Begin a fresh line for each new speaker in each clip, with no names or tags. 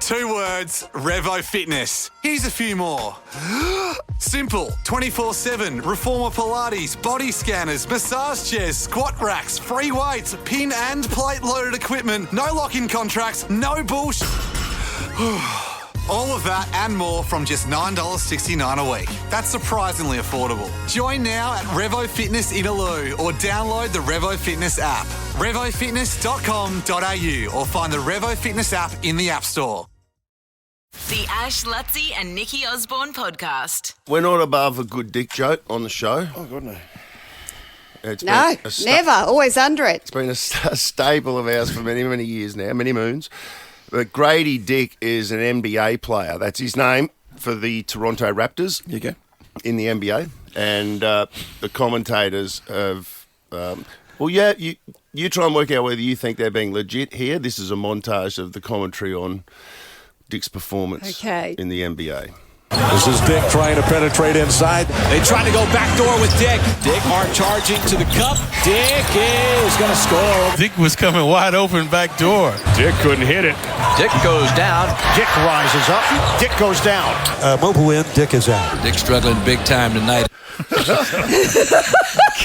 2 words, Revo Fitness. Here's a few more. Simple, 24/7, reformer Pilates, body scanners, massage chairs, squat racks, free weights, pin and plate loaded equipment, no lock-in contracts, no bullshit. All of that and more from just $9.69 a week. That's surprisingly affordable. Join now at Revo Fitness Inaloo or download the Revo Fitness app. RevoFitness.com.au or find the Revo Fitness app in the App Store.
The Ash, Luttsy and Nikki Osborne podcast.
We're not above a good dick joke on the show.
Oh, God, no.
Never. Always under it.
It's been a staple of ours for many, many years now, many moons. But Grady Dick is an NBA player. That's his name for the Toronto Raptors.
You go.
In the NBA. And the commentators have... you try and work out whether you think they're being legit here. This is a montage of the commentary on Dick's performance in the NBA.
This is Dick trying to penetrate inside. They try to go back door with Dick. Dick hard charging to the cup. Dick is going to score.
Dick was coming wide open back door.
Dick couldn't hit it. Dick goes down. Dick rises up. Dick goes down.
Mobile win. Dick is out.
Dick struggling big time tonight.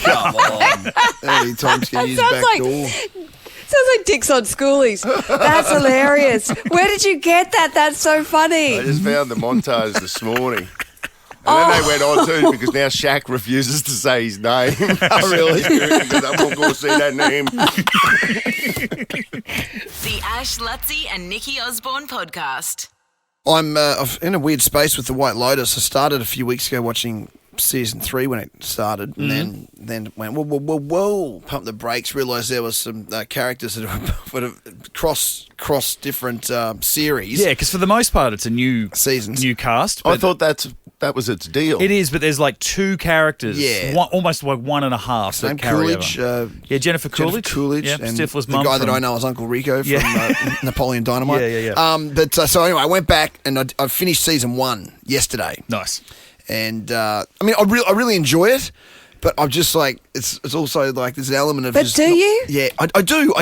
Come on. How many times can you use back door?
Sounds like Dick's on Schoolies. That's hilarious. Where did you get that? That's so funny.
I just found the montage this morning. And then they went on too because now Shaq refuses to say his name.
Oh, really?
Because I'm not going to say that name.
The Ash, Luttsy and Nikki Osborne podcast.
I'm in a weird space with the White Lotus. I started a few weeks ago watching season 3 when it started, and then went whoa, pumped the brakes. Realised there was some characters that have cross different series.
Yeah, because for the most part it's a new
seasons,
new cast.
I thought that was its deal.
It is, but there's like 2 characters.
Yeah,
almost like 1.5.
Same Coolidge.
Jennifer Coolidge.
Yeah,
and
Stifler's
mum.
The guy that I know as Uncle Rico from Napoleon Dynamite.
Yeah.
But so anyway, I went back and I finished season 1 yesterday.
Nice.
And I mean, I really enjoy it, but I'm just like it's also like there's an element of.
But do you?
Yeah, I do,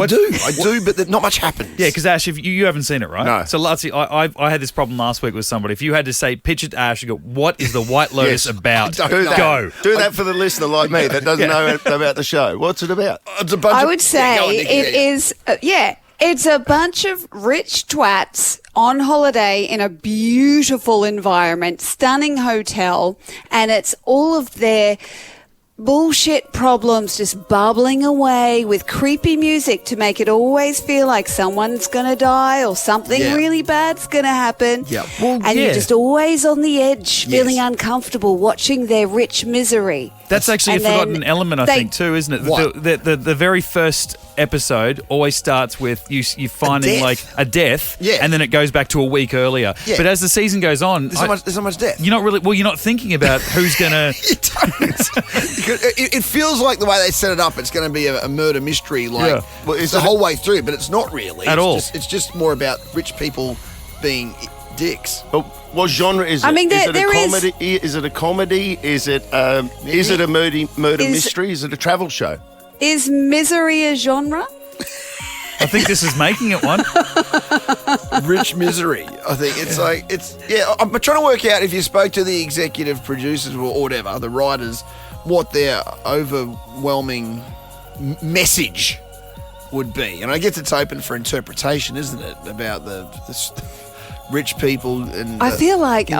but not much happens.
Yeah, because Ash, if you haven't seen it, right?
No.
So Luttsy, I had this problem last week with somebody. If you had to say, pitch it to Ash, you go, what is the White Lotus about?
Do that.
Go.
Do that for the listener like me that doesn't know about the show. What's it about?
It's a bunch
I
of,
would say
go on, Nikki,
it is. It's a bunch of rich twats on holiday in a beautiful environment, stunning hotel, and it's all of their bullshit problems just bubbling away with creepy music to make it always feel like someone's going to die or something really bad's going to happen.
Yeah.
You're just always on the edge, feeling uncomfortable, watching their rich misery.
That's actually a forgotten element, I think, too, isn't it?
What?
The very first episode always starts with you finding like a death, and then it goes back to a week earlier. Yeah. But as the season goes on,
there's so much death.
You're not thinking about who's going to.
You don't. It feels like the way they set it up, it's going to be a murder mystery, like it's the whole way through, but it's not really
at all.
It's just more about rich people being dicks.
But what genre is it?
I mean,
is it a comedy? Is it a comedy? Is it a murder mystery? Is it a travel show?
Is misery a genre?
I think this is making it one.
Rich misery. I think it's I'm trying to work out if you spoke to the executive producers or whatever, the writers, what their overwhelming message would be. And I guess it's open for interpretation, isn't it? About the rich people and
I feel like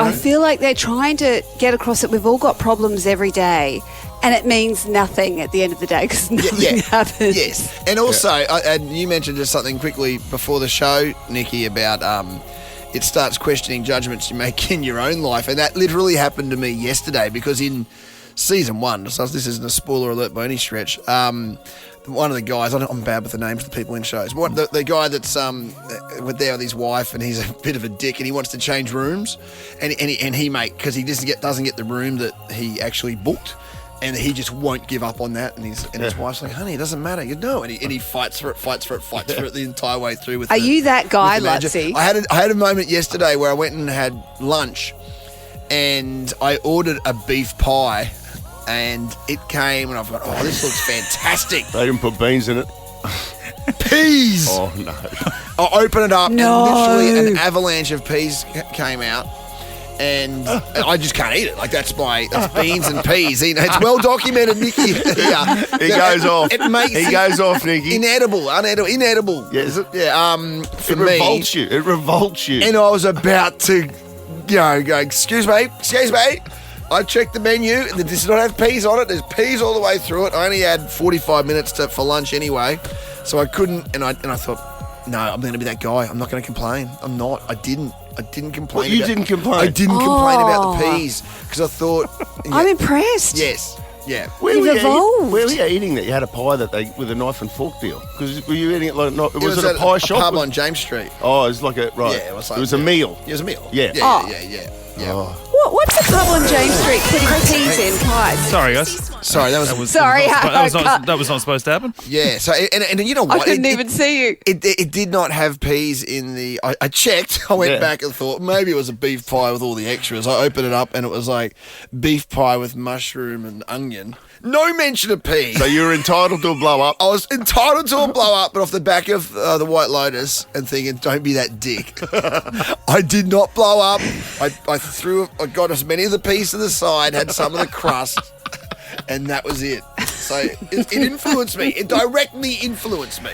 they're trying to get across that we've all got problems every day, and it means nothing at the end of the day because nothing happens.
Yes, and also, and you mentioned just something quickly before the show, Nikki, about it starts questioning judgments you make in your own life, and that literally happened to me yesterday because in season 1, so this isn't a spoiler alert by any stretch. One of the guys, I'm bad with the names of the people in shows. The guy that's there with his wife, and he's a bit of a dick, and he wants to change rooms, and he because he doesn't get the room that he actually booked, and he just won't give up on that, and his wife's like, honey, it doesn't matter, you know, and he fights for it the entire way through.
Are you that guy, Luttsy?
I had a moment yesterday where I went and had lunch, and I ordered a beef pie. And it came, and I thought, this looks fantastic.
They didn't put beans in it.
Peas.
Oh, no.
I open it up
No.
and literally an avalanche of peas came out. And I just can't eat it. Like, that's beans and peas. It's well documented, Nikki. Yeah.
He goes off.
He
goes off, Nikki.
Inedible. Yeah,
is it?
Yeah. For
It
me,
revolts you. It revolts you.
and I was about to, go, excuse me. I checked the menu, and it does not have peas on it. There's peas all the way through it. I only had 45 minutes for lunch anyway, so I couldn't. And I thought, no, I'm going to be that guy. I'm not going to complain. I'm not. I didn't complain.
What, you didn't complain?
I didn't complain about the peas because I thought.
I'm impressed.
Yes. Yeah.
You've evolved.
Where were you eating that? You had a pie with a knife and fork deal? Because were you eating it like not? Was it
at
a pie shop?
A pub on James Street.
Oh, it was like a right.
Yeah,
it was a meal.
It was a meal.
Yeah.
Yeah.
Oh.
What's the pub on James Street putting peas in pies?
Sorry, guys.
Sorry, that was
Sorry,
that was not supposed to happen.
yeah. So and you know what?
I couldn't even see you.
It did not have peas in the. I checked. I went back and thought maybe it was a beef pie with all the extras. I opened it up and it was like beef pie with mushroom and onion. No mention of peas.
So you were entitled to a blow up.
I was entitled to a blow up, but off the back of the White Lotus and thinking, don't be that dick. I did not blow up. I got as many of the peas to the side, had some of the crust, and that was it. So it influenced me. It directly influenced me.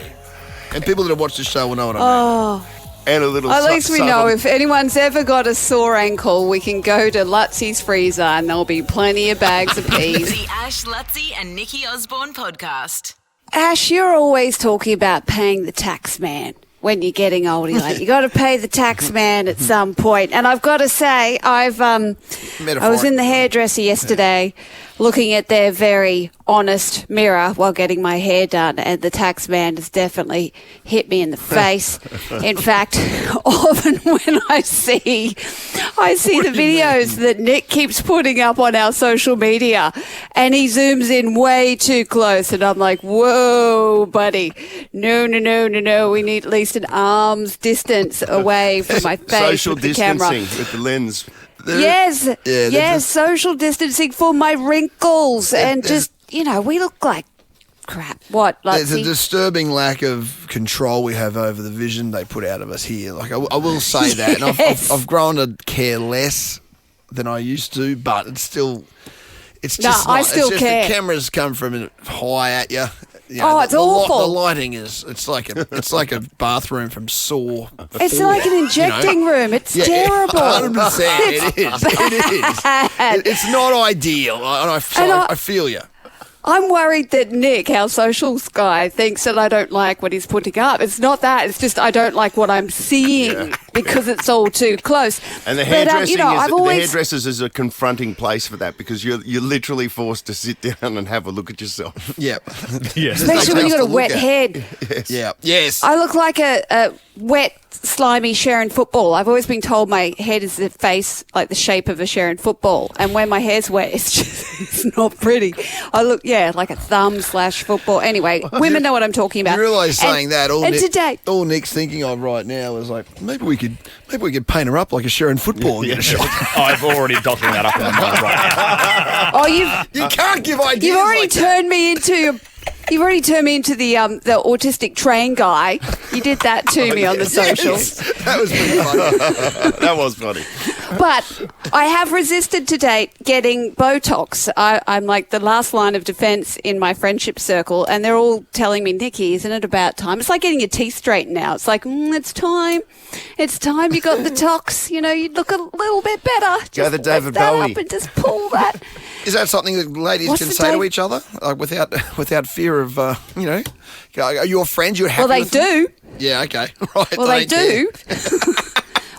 And people that have watched the show will know what I mean.
And a little.
At least we know
southern-
if anyone's ever got a sore ankle, we can go to Lutsy's freezer and there'll be plenty of bags of peas.
The Ash, Luttsy and Nikki Osborne podcast.
Ash, you're always talking about paying the tax man when you're getting older. You're like, you got to pay the tax man at some point. And I've got to say, I was in the hairdresser yesterday looking at their very honest mirror while getting my hair done, and the tax man has definitely hit me in the face. In fact, often when I see the videos that Nick keeps putting up on our social media, and he zooms in way too close, and I'm like, whoa, buddy, no, we need at least an arm's distance away from my face
social
with the camera.
distancing with the lens.
Yes, social distancing for my wrinkles, and just, we look like crap. What, Luttsy?
There's a disturbing lack of control we have over the vision they put out of us here. Like, I will say that. And
Yes.
I've grown to care less than I used to, but it's still... It's
No,
just
I
not-
still
it's just
care.
The cameras come from high at you.
It's awful.
The lighting it's like a bathroom from Saw.
It's like an injecting room. It's terrible.
100%. It is. It's not ideal. I feel you.
I'm worried that Nick, our socials guy, thinks that I don't like what he's putting up. It's not that. It's just I don't like what I'm seeing because it's all too close.
And the
But,
hairdressing
I've
the
always...
hairdressers is a confronting place for that because you're literally forced to sit down and have a look at yourself.
Yep.
Yes.
Especially when you've got a wet head.
Yeah. Yes.
I look like a wet, slimy Sherrin football. I've always been told my head is the face, like the shape of a Sherrin football. And when my hair's wet, it's not pretty. I look, like a thumb/football. Anyway, women know what I'm talking about.
You realise saying that
today,
all Nick's thinking of right now is like maybe we could paint her up like a Sherrin football and get a shot.
I've already docking that up in my mind right now.
you
can't give ideas.
You've already
like
turned me into You've already turned me into the autistic train guy. You did that to me on the socials.
Yes, that was pretty funny.
That was funny.
But I have resisted to date getting Botox. I'm like the last line of defence in my friendship circle, and they're all telling me, Nikki, isn't it about time? It's like getting your teeth straightened now. It's like, it's time. It's time you got the tox. You look a little bit better.
Go
Just
the David
lift that
Bowie.
up and just pull that.
Is that something that ladies
What's
can
the
say to
date?
each other without fear of, are your friends? You're happy
Well, they
with them?
do.
Yeah, okay. Right.
Well, they do.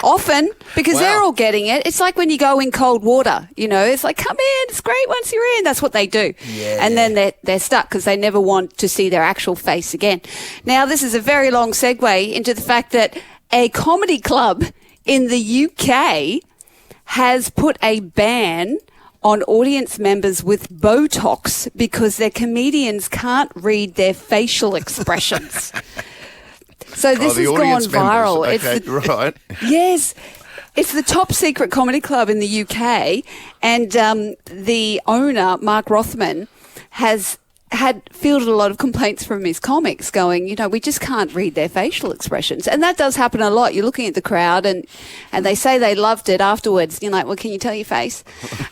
Often, because they're all getting it. It's like when you go in cold water, it's like, come in, it's great once you're in. That's what they do.
Yeah.
And then they're stuck because they never want to see their actual face again. Now, this is a very long segue into the fact that a comedy club in the UK has put a ban on audience members with Botox because their comedians can't read their facial expressions. So this
the
has gone
audience members.
viral.
Okay, right.
Yes. It's the top secret comedy club in the UK, and the owner, Mark Rothman, has had fielded a lot of complaints from his comics going, we just can't read their facial expressions. And that does happen a lot. You're looking at the crowd and they say they loved it afterwards. You're like, well, can you tell your face?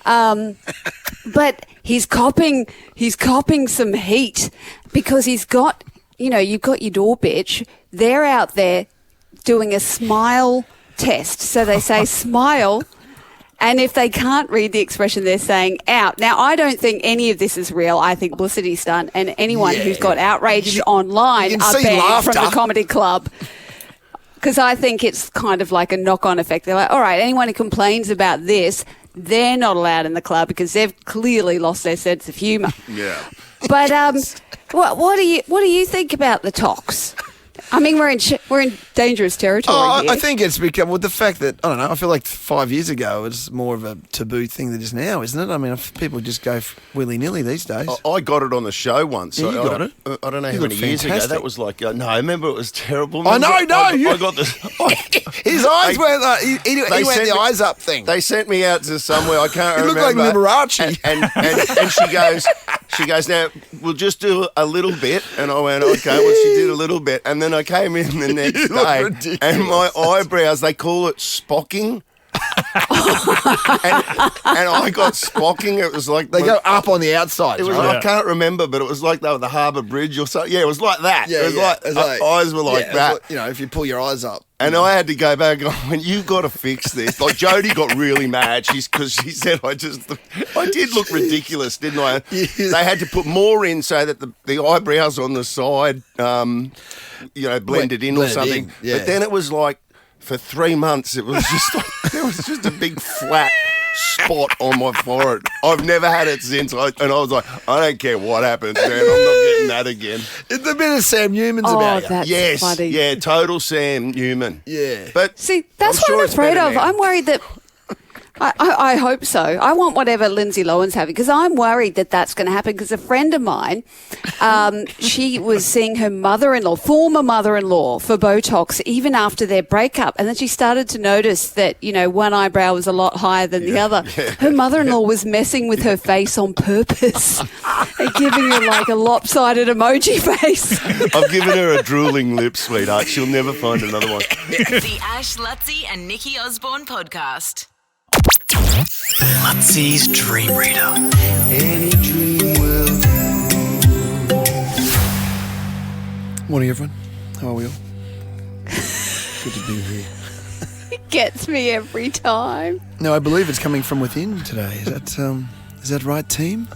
But he's copping some heat because he's got, you've got your door bitch. They're out there doing a smile test. So they say smile. And if they can't read the expression, they're saying out. Now, I don't think any of this is real. I think publicity stunt, and anyone who's got outraged online are banned from the comedy club. Because I think it's kind of like a knock-on effect. They're like, all right, anyone who complains about this, they're not allowed in the club because they've clearly lost their sense of humour.
Yeah.
But what do you think about the talks? I mean, we're in dangerous territory here.
I think it's become, with the fact that, I don't know, I feel like 5 years ago it was more of a taboo thing than it is now, isn't it? I mean, people just go willy-nilly these days.
I got it on the show once.
Yeah, you got it.
I don't know
You
how many
look
years ago.
fantastic.
That was like, no, I remember it was terrible.
I know,
I got this.
His eyes went like, he went the eyes up thing.
They sent me out to somewhere, I can't
You
remember.
look like Liberace.
And she goes, now, we'll just do a little bit. And I went, okay, well, she did a little bit. And then I came in the next day, and my eyebrows, they call it spocking. and I got spocking. It was like...
They go up on the outside.
It was
right?
I can't remember, but it was like the Harbour Bridge or something. Yeah, it was like that.
Yeah,
it was like eyes were like that.
Like, if you pull your eyes up.
And I had to go back and go, you've got to fix this. Like, Jodie got really mad because she said I did look ridiculous, didn't I?
Yeah.
They had to put more in so that the eyebrows on the side, blended in or something.
Yeah.
But then it was like, for 3 months, it was just like, there was just a big flat spot on my forehead. I've never had it since. And I was like, I don't care what happens, man. I'm not getting that again.
It's a bit of Sam Newman's about you.
That's
Yes,
funny.
yeah, total Sam Newman.
Yeah.
But
See, that's
I'm sure
what I'm
it's
afraid
better
of.
now.
I'm worried that... I hope so. I want whatever Lindsay Lohan's having because I'm worried that that's going to happen because a friend of mine, she was seeing her former mother-in-law for Botox even after their breakup. And then she started to notice that, one eyebrow was a lot higher than the other. Her mother-in-law was messing with her face on purpose and giving her like a lopsided emoji face.
I've given her a drooling lip, sweetheart. She'll never find another one.
The Ash, Luttsy and Nikki Osborne podcast.
Luttsy's Dream Reader.
Any dream will do. Morning, everyone. How are we all? Good to be here.
It gets me every time.
No, I believe it's coming from within today. Is that right, team?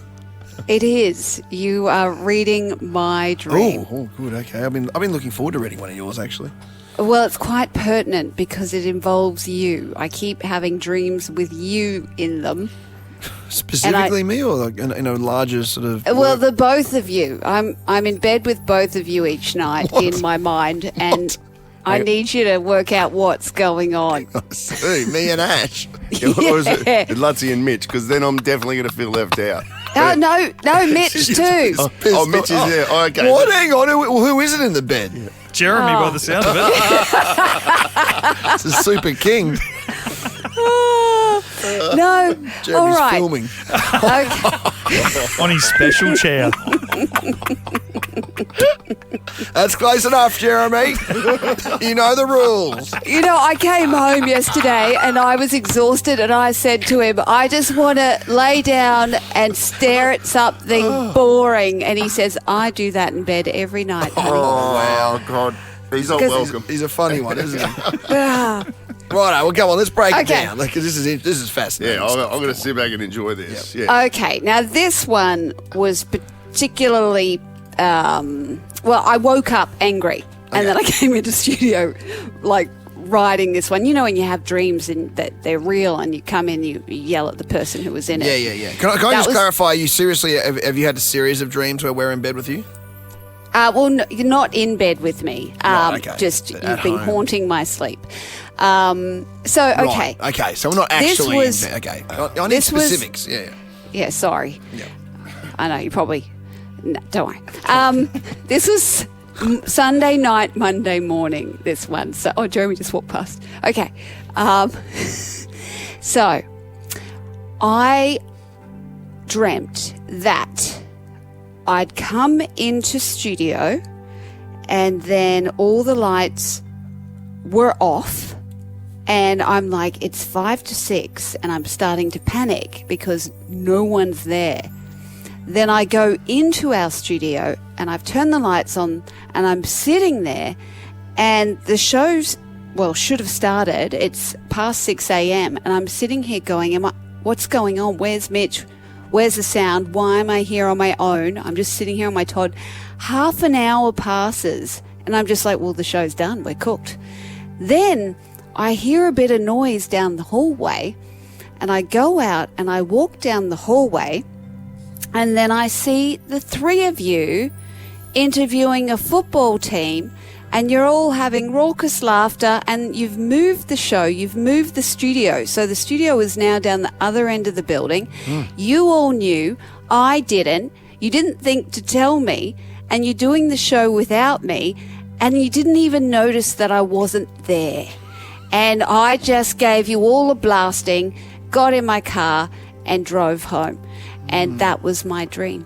It is. You are reading my dream.
Oh, good. Okay, I've been looking forward to reading one of yours, actually.
Well, it's quite pertinent because it involves you. I keep having dreams with you in them.
Specifically me, or like larger sort of.
Well, the both of you. I'm in bed with both of you each night in my mind, and I need you to work out what's going on.
See, me and Ash.
Or is it Luttsy and Mitch? Because then I'm definitely going to feel left out.
No, Mitch too.
Oh, Mitch is there. Oh, okay.
What? Hang on. Who isn't in the bed? Yeah.
Jeremy, by the sound of it.
It's a super king.
No,
Jeremy's
all right.
filming.
Okay.
On his special chair.
That's close enough, Jeremy. You know the rules.
I came home yesterday and I was exhausted and I said to him, I just want to lay down and stare at something boring. And he says, I do that in bed every night, honey.
Oh, wow, God. He's not welcome.
He's a funny one, isn't he?
Ah.
Righto, well, come on, let's break it
Okay.
down because this is fascinating.
Yeah, I'm going to sit back and enjoy this. Yep. Yeah.
Okay, now this one was particularly, I woke up angry and then I came into studio like writing this one. When you have dreams and that they're real and you come in, you yell at the person who was in it.
Yeah. Can I just clarify, you seriously, have you had a series of dreams where we're in bed with you?
No, you're not in bed with me.
Right, okay.
Just
At
you've been
home.
haunting my sleep. Okay.
Right, okay, so we're not actually
was-
in bed. Okay, I need
this was-
specifics. Yeah.
Yeah, sorry.
Yeah.
I know, you probably... No, don't worry. This was Sunday night, Monday morning, this one. So, Jeremy just walked past. Okay. So, I dreamt that I'd come into studio and then all the lights were off. And I'm like, it's 5 to 6 and I'm starting to panic because no one's there. Then I go into our studio and I've turned the lights on and I'm sitting there and the show's, should have started. It's past 6 a.m. and I'm sitting here going, what's going on? Where's Mitch? Where's the sound? Why am I here on my own? I'm just sitting here on my Todd. Half an hour passes and I'm just like, well, the show's done. We're cooked. Then I hear a bit of noise down the hallway and I go out and I walk down the hallway and then I see the three of you interviewing a football team and you're all having raucous laughter and you've moved the show, you've moved the studio. So the studio is now down the other end of the building. You all knew, I didn't. You didn't think to tell me and you're doing the show without me and you didn't even notice that I wasn't there. And I just gave you all a blasting, got in my car and drove home. And that was my dream.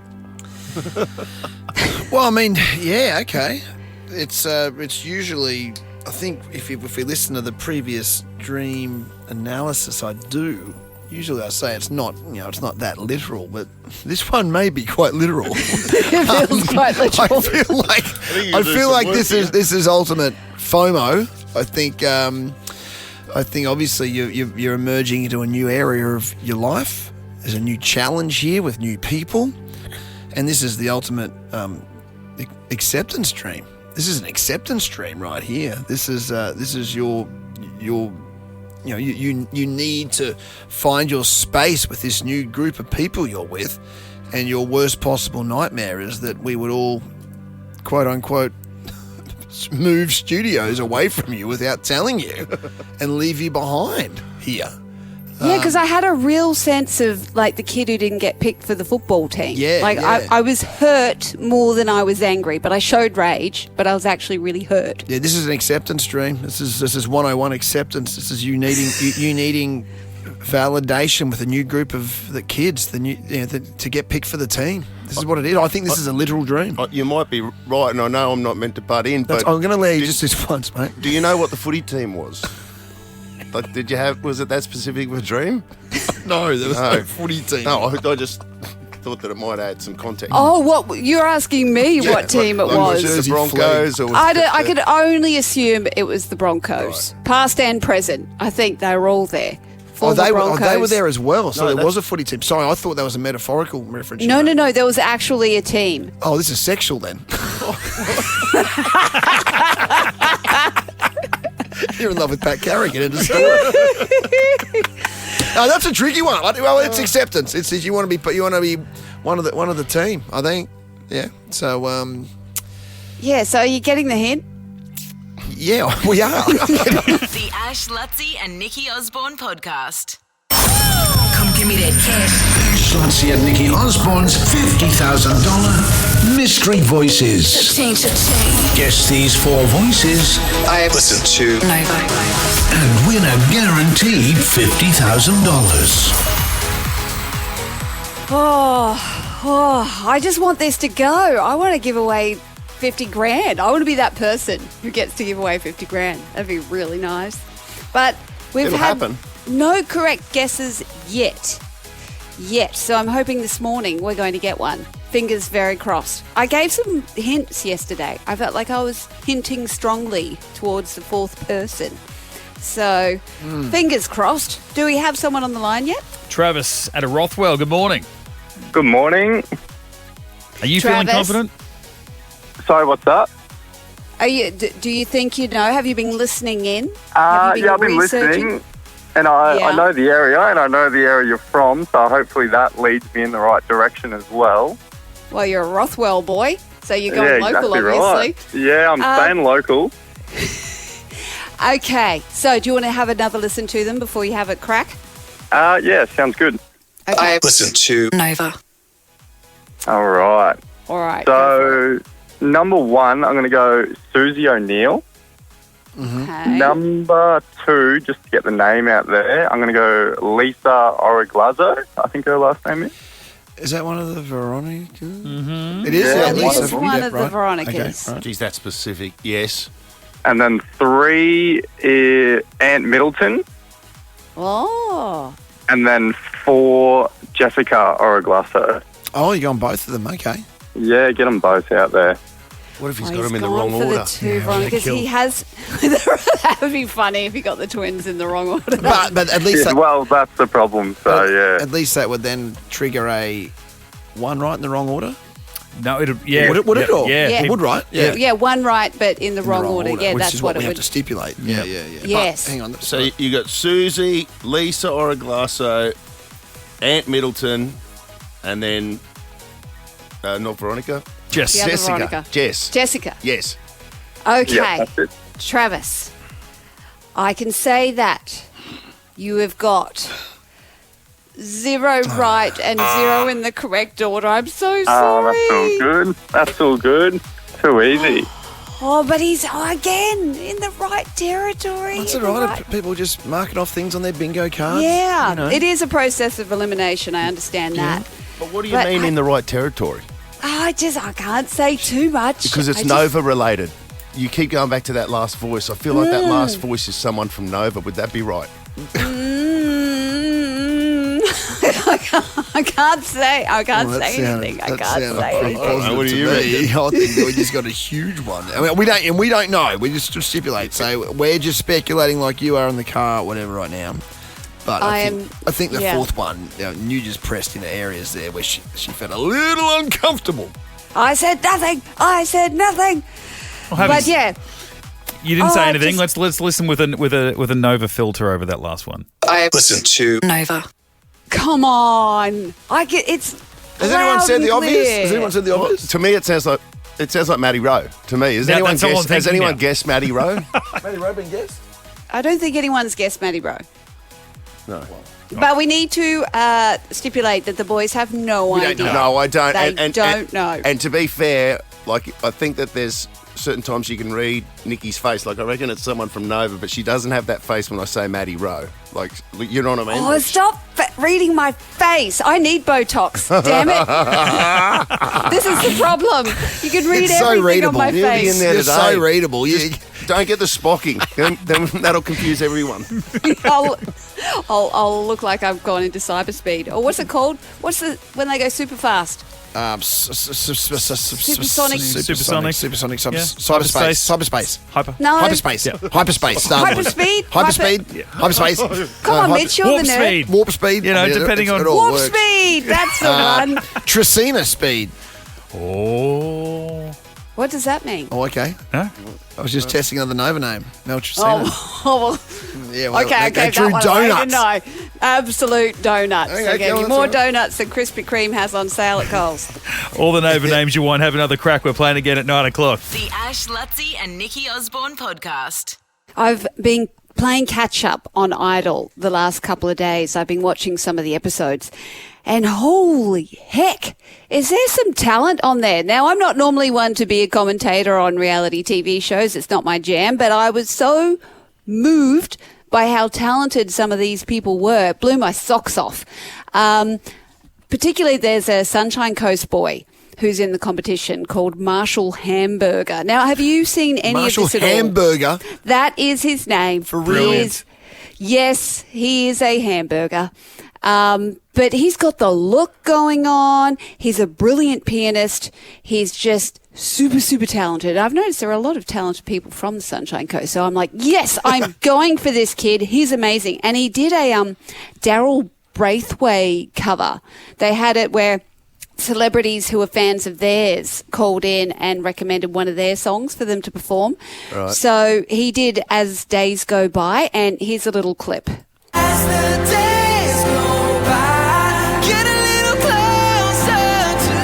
Well, I mean, yeah, okay. It's usually, I think if we listen to the previous dream analysis I do, usually I say it's not that literal, but this one may be quite literal.
It feels quite literal.
I feel like this is ultimate FOMO. I think obviously you're emerging into a new area of your life. There's a new challenge here with new people, and this is the ultimate acceptance dream. This is an acceptance dream right here. This is your you need to find your space with this new group of people you're with, and your worst possible nightmare is that we would all, quote unquote, move studios away from you without telling you and leave you behind here.
Yeah, because I had a real sense of like the kid who didn't get picked for the football team.
Yeah,
I was hurt more than I was angry, but I showed rage, but I was actually really hurt.
Yeah, this is an acceptance dream. This is 101 acceptance. This is you needing validation with a new group of the kids, to get picked for the team. This is what it is. I think this is a literal dream.
You might be right, and I know I'm not meant to butt in, but
I'm going to allow you just this once, mate.
Do you know what the footy team was? Was it that specific of a dream?
No, there was no footy team.
No, I just thought that it might add some context.
Oh, what you're asking me what team it was?
Was it the Broncos? Or was
I could only assume it was the Broncos, right. Past and present. I think they were all there.
They were there as well. So there was a footy team. Sorry, I thought that was a metaphorical reference.
No. There was actually a team.
Oh, this is sexual then. You're in love with Pat Carrigan, isn't it? No, that's a tricky one. Well, it's acceptance. It's you want to be one of the team. I think. Yeah. So.
Yeah. So are you getting the hint?
Yeah, we are.
The Ash, Luttsy and Nikki Osborne podcast.
Come give me that cash. Ash, Luttsy and Nikki Osborne's $50,000 mystery voices. Guess these four voices.
I have listened to
Nova. And win a guaranteed $50,000.
Oh, I just want this to go. I want to give away 50 grand. I want to be that person who gets to give away 50 grand. That'd be really nice. But we've had no correct guesses yet. So I'm hoping this morning we're going to get one. Fingers very crossed. I gave some hints yesterday. I felt like I was hinting strongly towards the fourth person. So fingers crossed. Do we have someone on the line yet?
Travis at a Rothwell. Good morning.
Good morning.
Are you feeling confident?
Sorry, what's that?
Are you? Do you think you know? Have you been listening in?
I've been listening, and I know the area, and I know the area you're from, so hopefully that leads me in the right direction as well.
Well, you're a Rothwell boy, so you're going local,
exactly
obviously.
Right. Yeah, I'm staying local.
Okay, so do you want to have another listen to them before you have a crack?
Yeah, sounds good.
Okay.
I have listened to
Nova.
All right. So, number one, I'm going to go Susie O'Neill.
Okay.
Number two, just to get the name out there, I'm going to go Lisa Origlazo. I think her last name is.
Is that one of the Veronicas?
Mm-hmm.
It is.
Yeah,
It
Lisa.
is one of the
Right.
Veronicas.
Okay, right.
Geez, that's specific. Yes.
And then 3 is Aunt Middleton.
Oh.
And then 4, Jessica Oraglasso.
Oh, you're on both of them. Okay.
Yeah, get them both out there.
What if he's
Oh,
got them in the
gone
wrong
for
order?
the two Veronicas. He has. That would be funny if he got the twins in the wrong order.
But at least
Yeah, well, that's the problem. So, yeah.
at least that would then trigger a one right in the wrong order.
No, it'd yeah.
Would it or?
Yeah.
Yeah.
It would, right?
Yeah, one right, but in the wrong order. Yeah,
which
that's
is
what
we
it
have
would.
to stipulate. Yeah.
Yes.
But, hang on.
So you got Susie, Lisa Oraglasso, Aunt Middleton, and then not Veronica.
Jess.
The other
Jessica.
Veronica.
Jess.
Jessica.
Yes.
Okay.
Yeah, that's it.
Travis, I can say that you have got 0 right and 0 in the correct order. I'm so sorry.
Oh, that's all good. That's all good. Too easy.
Oh, but he's again in the right territory.
That's
in
all
the
right.
right-
People just marking off things on their bingo cards.
Yeah,
you know.
it is a process of elimination. I understand that.
But what do you
But
mean
I-
in the right territory?
I can't say too much.
Because it's
I just-
Nova related. You keep going back to that last voice. I feel like that last voice is someone from Nova. Would that be right?
I can't say. I can't say anything. I can't say anything.
What do you reckon?
I think that we just got a huge one. I mean, we don't know. We just stipulate. So we're just speculating like you are in the car, whatever, right now. But I think the fourth one, you just pressed into areas there where she felt a little uncomfortable.
I said nothing.
Well,
But yeah,
You didn't say
Oh,
anything.
just-
Let's listen with a Nova filter over that last one.
I listen to
Nova.
come on. I get it's.
Has anyone
loud
said
and
the obvious?
clear.
Has anyone said the obvious?
To me, it sounds like Matty Rowe. To me, has
Yeah,
anyone
that's all I'm
guessed? Has
thinking
anyone
now.
guessed Matty Rowe?
Matty Robin guessed?
I don't think anyone's guessed Matty Bro.
No.
But we need to stipulate that the boys have no idea.
No, I don't.
They don't know.
And to be fair, like I think that there's certain times you can read Nikki's face. Like I reckon it's someone from Nova, but she doesn't have that face when I say Matty Rowe. Like you know what I mean?
Oh, stop reading my face. I need Botox. Damn it. This is the problem. You can read
It's so
everything
readable.
on my
You'll be
face.
in there
You're
today.
so readable.
Don't get the spocking. then that'll confuse everyone.
I'll look like I've gone into cyberspeed. Or what's it called? What's the when they go super fast?
Supersonic.
Cyberspace.
Hyper.
No.
Hyperspace.
Yeah.
Hyperspace. Star Wars.
Hyperspeed?
Hyperspeed. Hyperspace.
Come on, Mitch, you're
Warp
the nerd.
speed.
Warp speed.
You know, depending on-
it all
Warp
works.
speed. That's the one.
Tracina speed.
Oh.
What does that mean?
Oh, okay.
Huh?
I was just testing another Nova name. Mel Tracina.
Oh,
Yeah, well,
okay,
they
that
drew
one
donuts.
I didn't know. Absolute donuts.
Okay,
They're getting
that's
more
all right.
donuts than Krispy Kreme has on sale at Coles.
All the Nova names you want. Have another crack. We're playing again at 9 o'clock.
The Ash, Luttsy and Nikki Osborne podcast.
I've been playing catch up on Idol the last couple of days. I've been watching some of the episodes. And holy heck, is there some talent on there? Now, I'm not normally one to be a commentator on reality TV shows. It's not my jam, but I was so moved by how talented some of these people were. It blew my socks off. Particularly, there's a Sunshine Coast boy who's in the competition called Marshall Hamburger. Now, have you seen any
Marshall
of this at all?
Hamburger.
That is his name.
For real?
Yes, he is a hamburger. But he's got the look going on. He's a brilliant pianist. He's just super, super talented. I've noticed there are a lot of talented people from the Sunshine Coast. So I'm like, yes, I'm going for this kid. He's amazing. And he did a Daryl Braithwaite cover. They had it where celebrities who are fans of theirs called in and recommended one of their songs for them to perform.
Right.
So he did As Days Go By, and here's a little clip.
As the days go by, get a little closer to.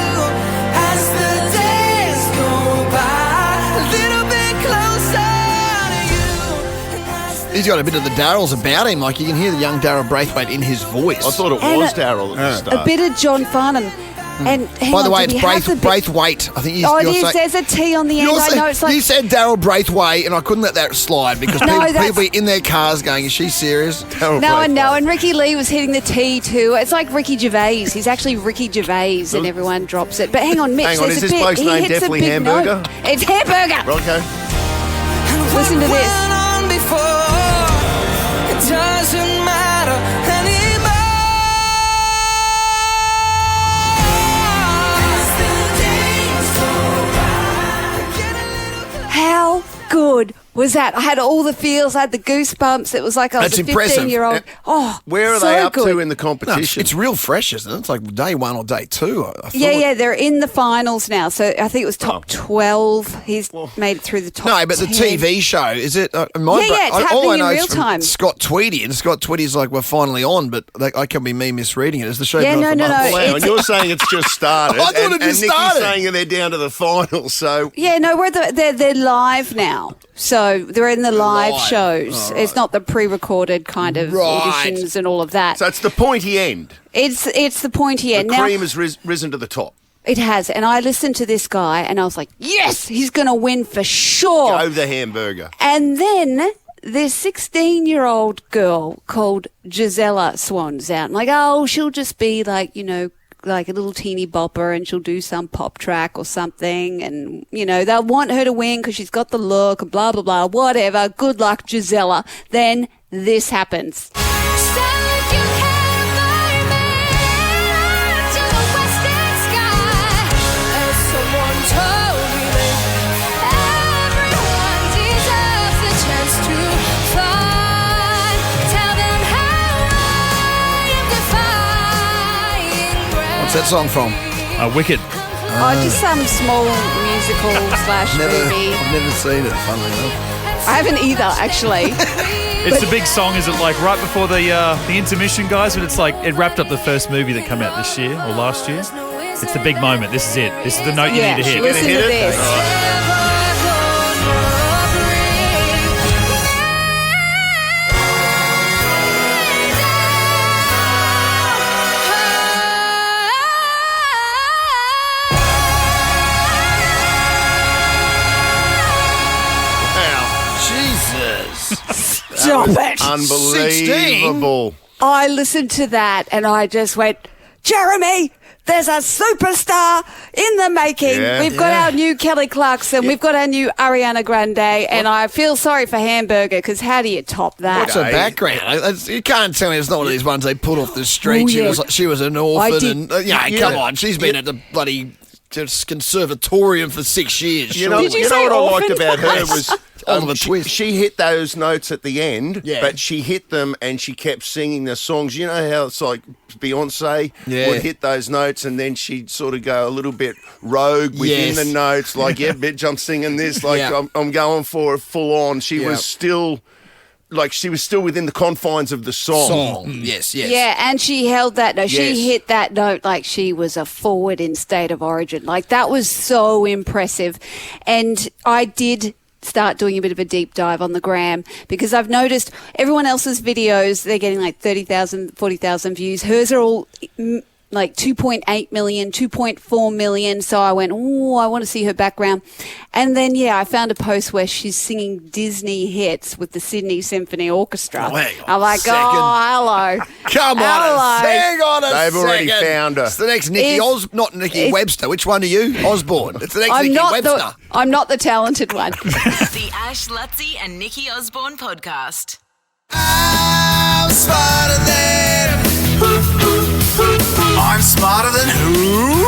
As the days go by, a little bit closer to you.
He's got a bit of the Darryls about him. Like you can hear the young Daryl Braithwaite in his voice.
I thought it
And
was Daryl at the
A
start.
bit of John Farnham. And hang
By the
on,
way,
did
it's
he have the bit-
Braithwaite. I think
Oh, it
you're
is.
saying-
There's a T on the end. I know. It's like
you said Daryl Braithwaite, and I couldn't let that slide because
No,
people
that's-
be in their cars going, "Is she serious?" Daryl
No, I know.
Braithwaite.
And Ricky Lee was hitting the T too. It's like Ricky Gervais. He's actually Ricky Gervais, and everyone drops it. But hang on, Mitch.
Hang on,
there's
is
a
this
bit.
bloke's
He
name
hits a
definitely
big
Hamburger?
note. It's Hamburger.
Okay.
Listen to this.
It doesn't matter anymore.
How good was that? I had all the feels. I had the goosebumps. It was like I was
That's
a
impressive.
15-year-old. Oh,
Where are
so
they up
good.
to in the
No,
competition?
it's real fresh, isn't it? It's like day 1 or day 2. I thought.
Yeah, they're in the finals now. So I think it was top 12. He's made it through the top
No, but the
10.
TV show, is it?
Yeah, it's
all I
happening in
know is
real
from
time.
Scott Tweedy, and Scott Tweedy's like, we're finally on, but I can be me misreading it. Is the show
Yeah,
been on
no,
for
no,
months?
no.
Wow, and you're saying it's just started.
I thought it just
and
started.
Nikki's saying they're down to the final, so...
Yeah, no, they're live now. So they're in the live shows. It's not the pre-recorded kind of auditions and all of that.
So it's the pointy end.
It's the pointy end.
The
Now,
cream has risen to the top.
it has. And I listened to this guy and I was like, yes, he's going to win for sure.
Go the hamburger.
And then this 16-year-old girl called Gisela swans out. I'm like, oh, she'll just be like, like a little teeny bopper and she'll do some pop track or something. And, they'll want her to win because she's got the look, blah, blah, blah, whatever. Good luck, Gisela. Then this happens.
What's that song from?
Wicked.
Just some small musical / movie.
I've never seen it, funnily enough.
I haven't either, actually.
It's a big song. Is it like right before the intermission, guys? But it's like it wrapped up the first movie that came out this year or last year. It's the big moment. This is it. This is the note you need to hit.
Listen to this. Stop it.
Unbelievable.
16? I listened to that and I just went, Jeremy, there's a superstar in the making.
Yeah.
We've got our new Kelly Clarkson. We've got our new Ariana Grande. And I feel sorry for Hamburger because how do you top that?
What's her background? You can't tell me it's not one of these ones they put off the street.
Oh,
She
yeah.
was an
I
orphan.
did-
And come on, she's been at the bloody conservatorium for 6 years.
You know,
Did you
you know
say
what I liked
orphan?
about her was
Oliver Twist.
she hit those notes at the end,
Yeah.
but she hit them and she kept singing the songs. You know how it's like Beyonce
Yeah.
would hit those notes and then she'd sort of go a little bit rogue within
Yes.
the notes, like, yeah, bitch, I'm singing this, like
Yeah.
I'm going for it full on. She
Yeah.
was still... Like, she was still within the confines of the song.
Yes.
Yeah, and she held that note.
Yes.
She hit that note like she was a forward in State of Origin. Like, that was so impressive. And I did start doing a bit of a deep dive on the gram because I've noticed everyone else's videos, they're getting like 30,000, 40,000 views. Hers are all like 2.8 million, 2.4 million. So I went, oh, I want to see her background. And then, I found a post where she's singing Disney hits with the Sydney Symphony Orchestra.
Oh, hang on
I'm like,
a second.
oh, hello.
Come on
Hello.
hang on a
They've
second.
already found her.
It's the next Nikki not Nikki Webster. Which one are you? Osborne. It's the next Nikki Webster.
I'm not the talented one.
The Ash, Luttsy and Nikki Osborne podcast.
I'm smarter than. I'm smarter than who?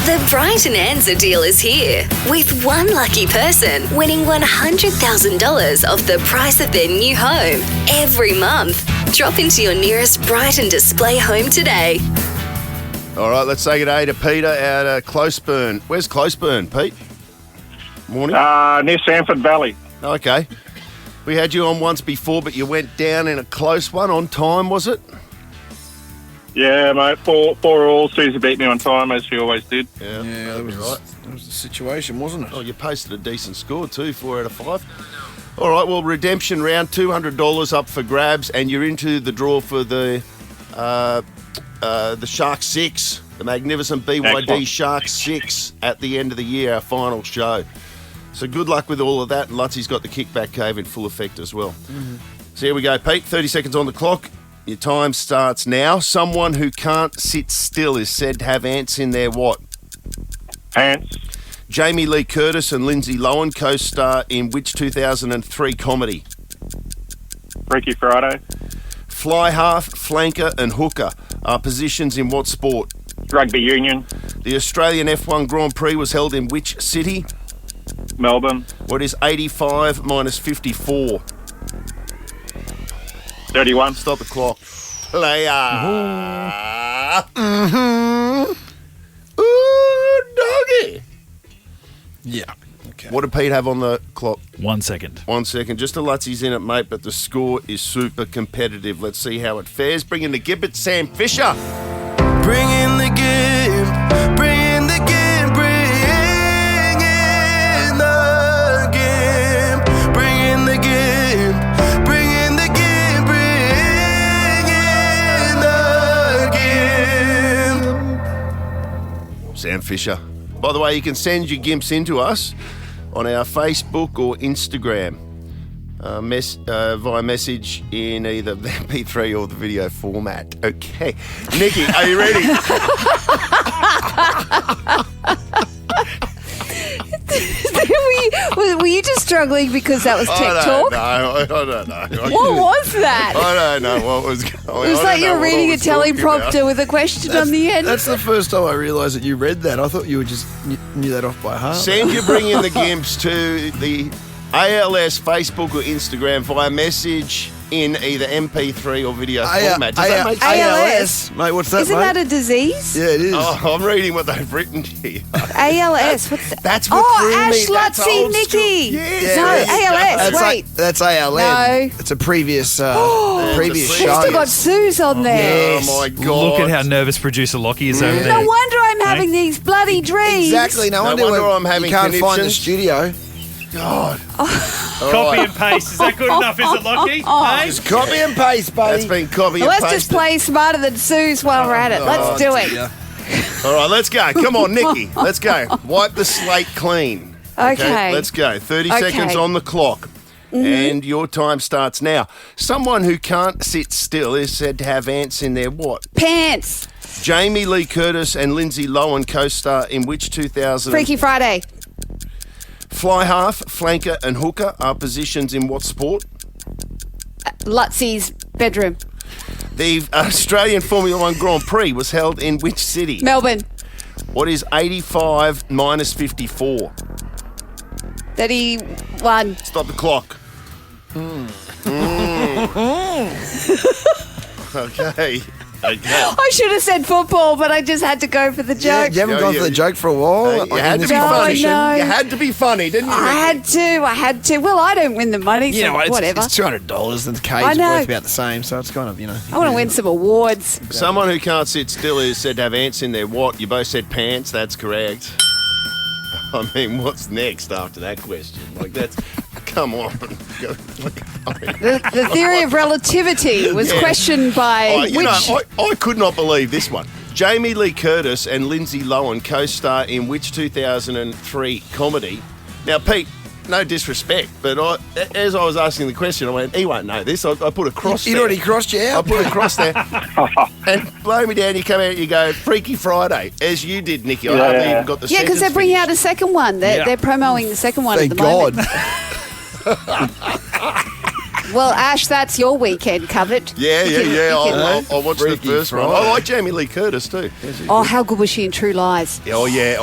The Brighton Answer deal is here, with one lucky person winning $100,000 off the price of their new home every month. Drop into your nearest Brighton display home today.
All right, let's say good day to Peter out of Closeburn. Where's Closeburn, Pete? Morning.
Near Sanford Valley.
Okay. We had you on once before, but you went down in a close one on time, was it?
Yeah, mate. 4-4. Susie beat me on time, as she always did.
Yeah,
that was right. That was the situation, wasn't it?
Oh, you posted a decent score too, 4 out of 5. All right, well, redemption round, $200 up for grabs, and you're into the draw for the Shark 6. The magnificent BYD
Excellent.
Shark 6 at the end of the year, our final show. So good luck with all of that. And Luttsy's got the kickback cave in full effect as well. So here we go, Pete. 30 seconds on the clock. Your time starts now. Someone who can't sit still is said to have ants in their what?
Pants.
Jamie Lee Curtis and Lindsay Lohan co-star in which 2003 comedy?
Freaky Friday.
Fly half, flanker and hooker are positions in what sport?
Rugby union.
The Australian F1 Grand Prix was held in which city?
Melbourne.
What is 85 minus 54?
31.
Stop the clock. Player. Ooh, doggy.
Yeah. Okay.
What did Pete have on the clock?
1 second.
1 second. Just a Lutsy's in it, mate, but the score is super competitive. Let's see how it fares. Bring in the Gibbet, Sam Fisher.
Bring in the game, bring in the game, bring in the game, bring in the game, bring in the game, bring in the game.
Sam Fisher. By the way, you can send your gimps into us on our Facebook or Instagram via message in either the MP3 or the video format. Okay. Nikki, are you ready?
Were you just struggling because that was tech talk?
I don't know.
What was that?
I don't know what was going on.
It was like you're reading a teleprompter with a question on the end.
That's the first time I realised that you read that. I thought you were just knew that off by heart.
Send your Bring in the Gimps to the ALS Facebook or Instagram via message in either MP3 or video format. Does that make sense?
ALS? Mate, what's that,
Isn't
mate?
that a disease?
Yeah, it is.
Oh, I'm reading what they've written here.
ALS. What's that?
That's what threw
Ash,
me. That's
Luttsy,
old
Nikki.
school. Yes,
No,
yes.
ALS. Wait.
That's ALN.
No.
It's a previous previous
We've
show.
We've still got Sue's on there.
Oh, my God.
Look at how nervous producer Lockie is over there.
No wonder I'm having these bloody dreams.
Exactly. No wonder
I'm having
you can't find the
conniptions.
studio.
God.
Copy and paste. Is that good enough, is it, Lockie? Hey?
Just copy and paste, buddy.
That's been copy
Well,
and
let's
pasted.
just play Smarter Than Sue's while we're at it. Let's do it.
dear.
All right, let's go. Come on, Nikki. Let's go. Wipe the slate clean.
Okay.
Let's go. 30
Okay.
seconds on the clock. And your time starts now. Someone who can't sit still is said to have ants in their what?
Pants.
Jamie Lee Curtis and Lindsay Lohan co-star in which 2000...
Freaky Friday.
Fly half, flanker and hooker are positions in what sport?
Lutsy's bedroom.
The Australian Formula 1 Grand Prix was held in which city?
Melbourne.
What is 85 minus 54?
31.
Stop the clock. Okay.
I should have said football, but I just had to go for the
Yeah,
joke.
you haven't gone for the joke for a while.
You had to be
No,
funny.
no.
You had to be funny, didn't you?
I had to. Well, I don't win the money, so
You know what?
whatever.
It's $200 and the
I
K's
know.
both about the same, so it's kind of, you know.
I want to win some awards.
Someone who can't sit still is said to have ants in their what? You both said pants. That's correct. I mean, what's next after that question? Like, that's... Come on.
The theory of relativity was questioned by
I could not believe this one. Jamie Lee Curtis and Lindsay Lohan co-star in which 2003 comedy? Now, Pete, no disrespect, but as I was asking the question, I went, he won't know this. I put a cross
You'd
there.
already crossed you out.
I put a cross there. And blow me down, you come out and you go, Freaky Friday, as you did, Nikki. I haven't even got the
Yeah, because they're
sentence
bringing
finished.
out a second one. They're promoting the second one
Thank
at the moment.
God.
Well, Ash, that's your weekend covered.
Yeah. I watched the
Freaky
first one.
Friday.
I like Jamie Lee Curtis too.
Oh, how good was she in True Lies?
Oh yeah,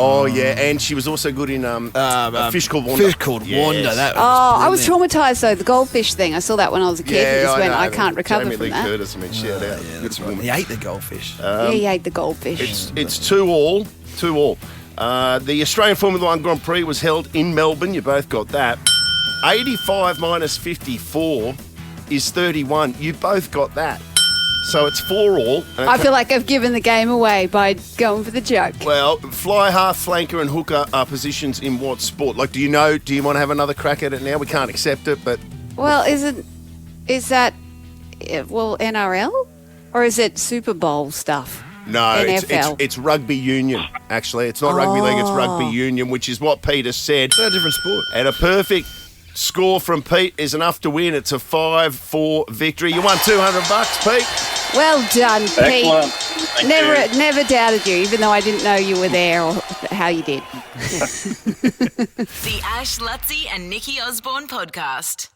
and she was also good in A Fish Called Wanda.
Fish Called Wanda. That
Oh, I was traumatised though. The goldfish thing. I saw that when I was a kid. and just went, I can't recover
Jamie
from
Lee
that.
Curtis, I mean, shout out.
Yeah,
Good
that's right.
woman.
He ate the goldfish.
Yeah, he ate the goldfish.
It's 2-2. The Australian Formula 1 Grand Prix was held in Melbourne. You both got that. 85 minus 54 is 31. You both got that. So it's 4-all.
I feel like I've given the game away by going for the joke.
Well, fly half, flanker and hooker are positions in what sport? Like, do you want to have another crack at it now? We can't accept it, but...
Well, is that NRL? Or is it Super Bowl stuff?
No,
NFL?
it's rugby union, actually. It's not rugby league, it's rugby union, which is what Peter said.
It's a different sport.
And a perfect score from Pete is enough to win. It's a 5-4 victory. You won $200, Pete.
Well done, Pete.
Excellent. Thank you.
Never doubted you, even though I didn't know you were there or how you did.
The Ash, Luttsy and Nikki Osborne podcast.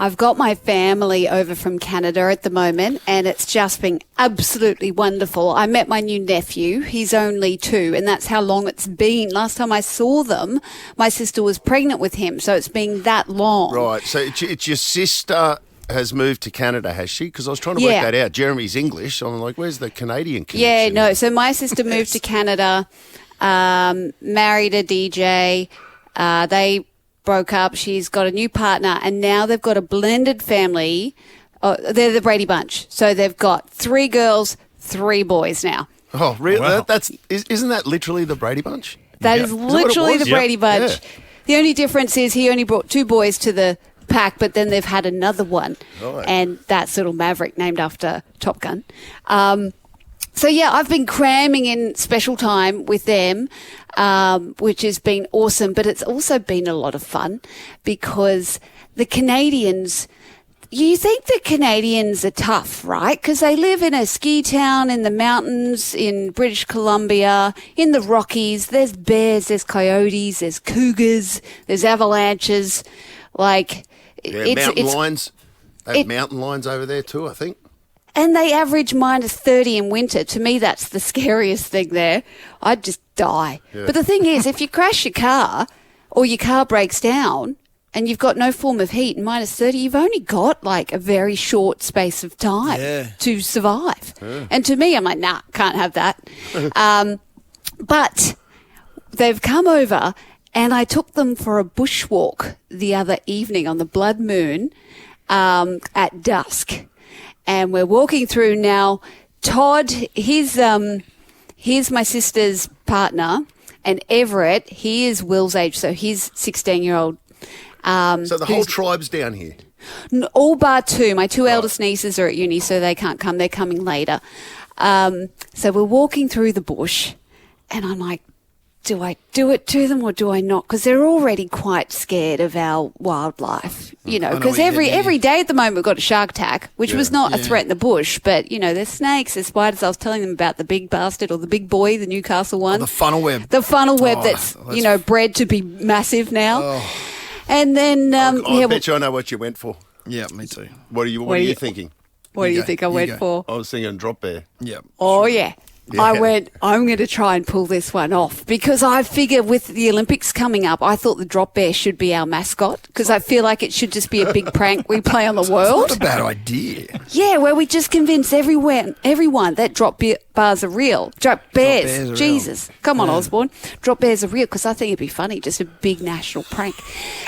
I've got my family over from Canada at the moment, and it's just been absolutely wonderful. I met my new nephew. He's only 2, and that's how long it's been. Last time I saw them, my sister was pregnant with him, so it's been that long.
Right, so it's your sister has moved to Canada, has she? Because I was trying to work that out. Jeremy's English, so I'm like, where's the Canadian connection?
Yeah, no, so my sister moved to Canada, married a DJ. They broke up. She's got a new partner, and now they've got a blended family. Oh, they're the Brady Bunch. So they've got 3 girls, 3 boys now.
Oh, really?
Wow.
Isn't that literally the Brady Bunch?
That is literally the Brady Bunch.
Yeah.
The only difference is he only brought 2 boys to the pack, but then they've had another one.
Right.
And that's little Maverick, named after Top Gun. So, yeah, I've been cramming in special time with them, which has been awesome. But it's also been a lot of fun because the Canadians, you think the Canadians are tough, right? Because they live in a ski town in the mountains in British Columbia, in the Rockies. There's bears, there's coyotes, there's cougars, there's avalanches. Like,
mountain lions. They have mountain lions over there too, I think.
And they average minus 30 in winter. To me, that's the scariest thing there. I'd just die.
Yeah.
But the thing is, if you crash your car or your car breaks down and you've got no form of heat and minus 30, you've only got like a very short space of time to survive. Yeah. And to me, I'm like, nah, can't have that. But they've come over and I took them for a bushwalk the other evening on the blood moon at dusk. And we're walking through now. Todd, he's my sister's partner, and Everett, he is Will's age, so he's 16-year-old.
So the whole tribe's down here?
All bar 2. My 2 eldest nieces are at uni, so they can't come. They're coming later. So we're walking through the bush, and I'm like, do I do it to them or do I not? Because they're already quite scared of our wildlife, you know, because every day at the moment we've got a shark attack, which was not a threat in the bush, but, you know, there's snakes, there's spiders. I was telling them about the big bastard or the big boy, the Newcastle one.
The funnel web.
The funnel web that's, you know, bred to be massive now.
Oh.
And then...
I bet you I know what you went for.
Yeah, me too.
What are you thinking?
What do you think I went for?
I was thinking drop bear.
Yeah.
Oh, yeah. I went, I'm going to try and pull this one off because I figure with the Olympics coming up, I thought the drop bear should be our mascot because I feel like it should just be a big prank we play on the world.
It's not a bad idea.
Yeah, where we just convince everyone that drop bars are real. Drop bears. Jesus. Come on, Osborne. Drop bears are real because I think it'd be funny, just a big national prank.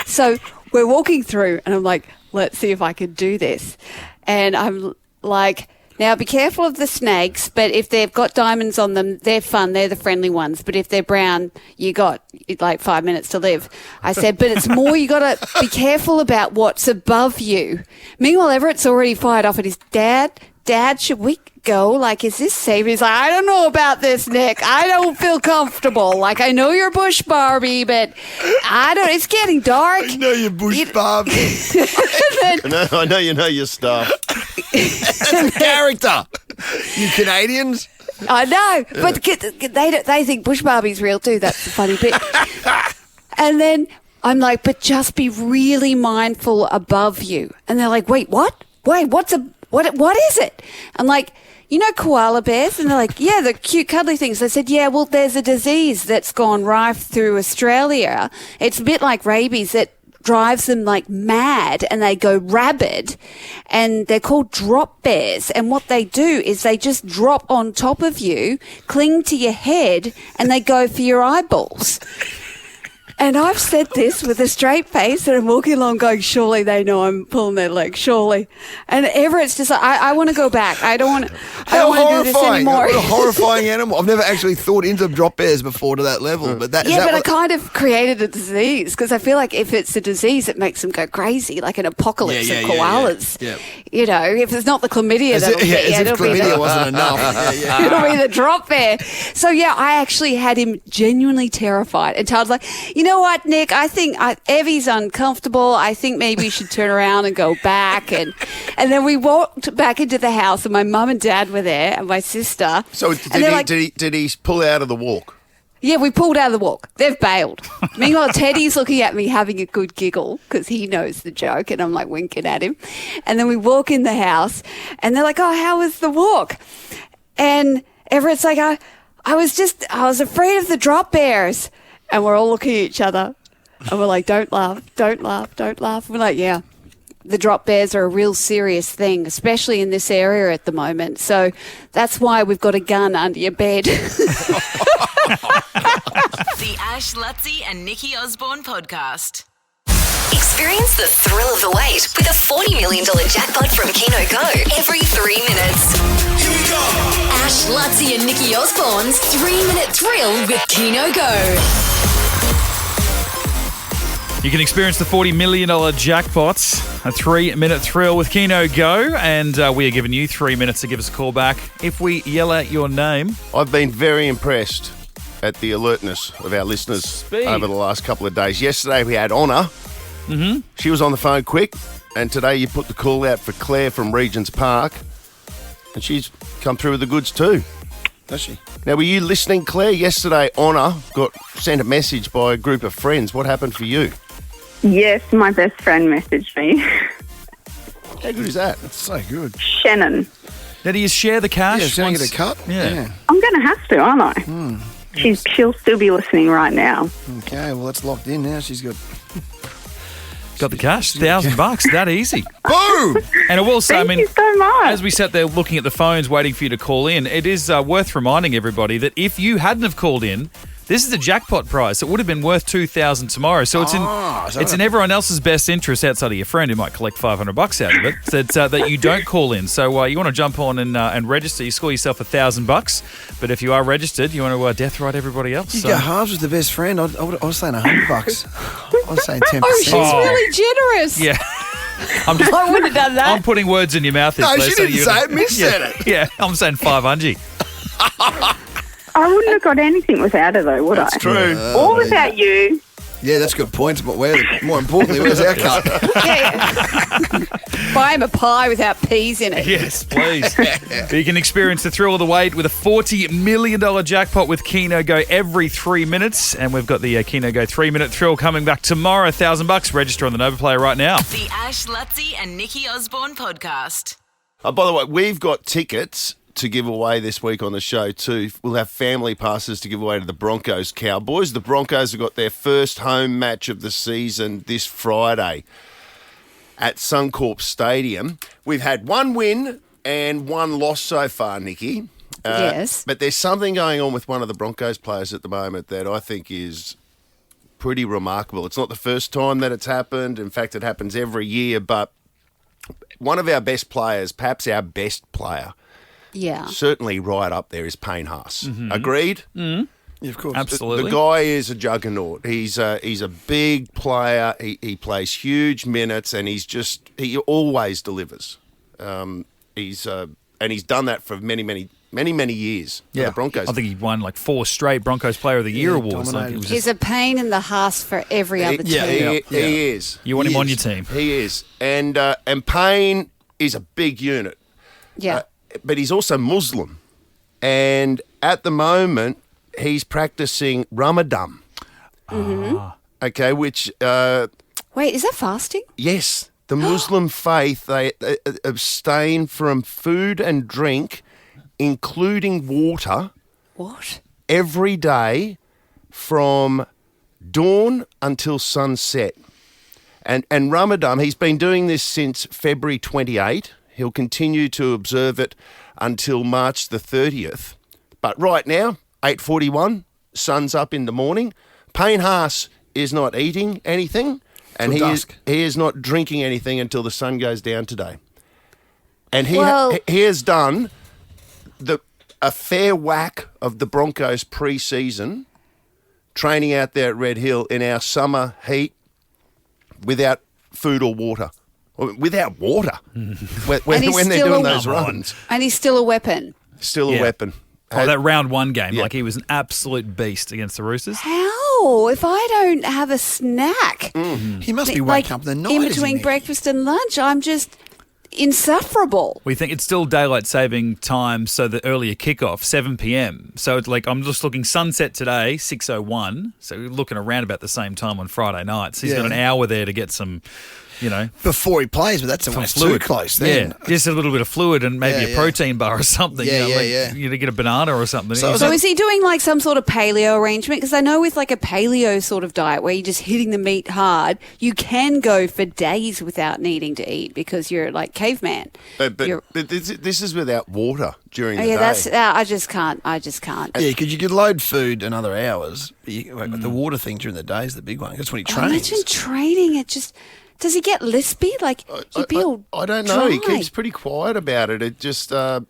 So we're walking through and I'm like, let's see if I can do this. And I'm like... Now, be careful of the snakes, but if they've got diamonds on them, they're fun. They're the friendly ones. But if they're brown, you got like 5 minutes to live. I said, but it's more you got to be careful about what's above you. Meanwhile, Everett's already fired off at his dad. Dad, should we go? Like, is this safe? He's like, I don't know about this, Nick. I don't feel comfortable. Like, I know you're Bush Barbie, but it's getting dark.
I know you're Bush Barbie.
I know you know your stuff.
It's a character. You Canadians.
I know, but they think Bush Barbie's real too. That's the funny bit. And then I'm like, but just be really mindful above you. And they're like, wait, what? Wait, what is it? I'm like, you know koala bears? And they're like, yeah, the cute cuddly things. I said, yeah, well, there's a disease that's gone rife through Australia. It's a bit like rabies that drives them like mad and they go rabid, and they're called drop bears. And what they do is they just drop on top of you, cling to your head, and they go for your eyeballs. And I've said this with a straight face, and I'm walking along going, surely they know I'm pulling their leg, surely. And Everett's just like, I want to go back. I don't want to do this anymore.
What a horrifying animal. I've never actually thought into drop bears before to that level. But
I kind of created a disease because I feel like if it's a disease, it makes them go crazy, like an apocalypse of koalas.
Yeah.
You know, if it's not the chlamydia,
As if chlamydia wasn't enough.
It'll be the drop bear. So, I actually had him genuinely terrified. And Todd's like, you know what, Nick, I think Evie's uncomfortable. I think maybe you should turn around and go back. And then we walked back into the house, and my mum and dad were there, and my sister.
So did he pull out of the walk?
Yeah, we pulled out of the walk. They've bailed. Meanwhile, Teddy's looking at me having a good giggle because he knows the joke, and I'm like winking at him. And then we walk in the house, and they're like, oh, how was the walk? And Everett's like, I was afraid of the drop bears. And we're all looking at each other, and we're like, don't laugh, don't laugh, don't laugh. We're like, yeah, the drop bears are a real serious thing, especially in this area at the moment. So that's why we've got a gun under your bed.
The Ash, Luttsy and Nikki Osborne podcast.
Experience the thrill of the wait with a $40 million jackpot from Keno Go every 3 minutes.
Here we go.
Ash, Luttsy and Nikki Osborne's 3-minute thrill with Keno Go.
You can experience the $40 million jackpots, a 3-minute thrill with Keno Go, and we are giving you 3 minutes to give us a call back. If we yell out your name...
I've been very impressed at the alertness of our listeners over the last couple of days. Yesterday we had Honor.
Mm-hmm.
She was on the phone quick, and today you put the call out for Claire from Regent's Park, and she's come through with the goods too.
Does she?
Now, were you listening, Claire? Yesterday, Honor got sent a message by a group of friends. What happened for you?
Yes, my best friend messaged me.
How good is that?
That's so good.
Shannon.
Now, do you share the cash?
Yeah, she's going to get a cut?
Yeah.
I'm going to have to, aren't I? She'll still be listening right now.
Okay, well, that's locked in now. She's got
the cash, $1,000, that easy.
Boom!
And I will say,
Thank you so much.
as we sat there looking at the phones waiting for you to call in, it is worth reminding everybody that if you hadn't have called in, this is a jackpot prize. It would have been worth $2,000 tomorrow. So it's in everyone else's best interest outside of your friend who might collect $500 out of it that you don't call in. So you want to jump on and register. You score yourself $1,000. But if you are registered, you want to death ride everybody else.
You go halves with the best friend. I was saying $100. I was saying 10%.
Oh, she's really generous.
Yeah.
I wouldn't have done that.
I'm putting words in your mouth.
No, she didn't say it. Miss said it.
Yeah, I'm saying 500.
I wouldn't have got anything without her, though, would I?
That's true.
Or without you.
Yeah, that's good points. But more importantly, where's our cut?
Buy him a pie without peas in it.
Yes, please. You can experience the thrill of the wait with a $40 million jackpot with Keno Go every 3 minutes. And we've got the Keno Go 3-minute thrill coming back tomorrow. $1,000. Register on the Nova Player right now.
The Ash, Luttsy and Nikki Osborne podcast.
By the way, we've got tickets to give away this week on the show too. We'll have family passes to give away to the Broncos Cowboys. The Broncos have got their first home match of the season this Friday at Suncorp Stadium. We've had one win and one loss so far, Nikki.
Yes.
But there's something going on with one of the Broncos players at the moment that I think is pretty remarkable. It's not the first time that it's happened. In fact, it happens every year. But one of our best players, perhaps our best player, certainly right up there, is Payne Haas.
Mm-hmm.
Agreed?
Mm-hmm.
Yeah, of course.
Absolutely.
The guy is a juggernaut. He's a big player. He plays huge minutes, and he always delivers. He's done that for many years for the Broncos.
I think he won like 4 straight Broncos Player of the Year awards.
He's a pain in the ass for every other team.
He is.
You want him on your team.
He is. And Payne is a big unit.
Yeah.
But he's also Muslim. And at the moment, he's practicing Ramadan.
Mm-hmm.
Okay, which...
Wait, is that fasting?
Yes. The Muslim faith, they abstain from food and drink, including water.
What?
Every day from dawn until sunset. And Ramadan, he's been doing this since February 28. He'll continue to observe it until March the 30th. But right now, 8:41, sun's up in the morning. Payne Haas is not eating anything, and
Till
he
dusk.
is not drinking anything until the sun goes down today. And he
Well-
he has done a fair whack of the Broncos pre-season, training out there at Red Hill in our summer heat without food or water. Without water. when
he's
they're
still
doing
a-
those runs.
And he's still a weapon.
Still a weapon.
Oh, that round one game,
Yeah.
like he was an absolute beast against the Roosters.
How? If I don't have a snack
He must be
like
waking up in the night.
in
isn't
between
he?
breakfast and lunch, I'm just insufferable.
We think it's still daylight saving time, so the earlier kickoff, 7 p.m. So it's like I'm just looking sunset today, 6:01. So we're looking around about the same time on Friday night. So he's got an hour there to get some,
Before he plays, but that's almost too
fluid.
close then.
Yeah, just a little bit of fluid and maybe
Yeah,
a protein bar or something.
Yeah,
You to get a banana or something.
So-
So is he doing like some sort of paleo arrangement? Because I know with like a paleo sort of diet where you're just hitting the meat hard, you can go for days without needing to eat because you're like caveman.
But this is without water during
Oh,
the
yeah,
day.
that's I just can't.
Yeah, because you could load food in other hours. But the water thing during the day is the big one. That's when he trains.
Imagine training. It just does he get lispy? Like he'd be all
I don't know. He
dry.
keeps pretty quiet about it. It just, but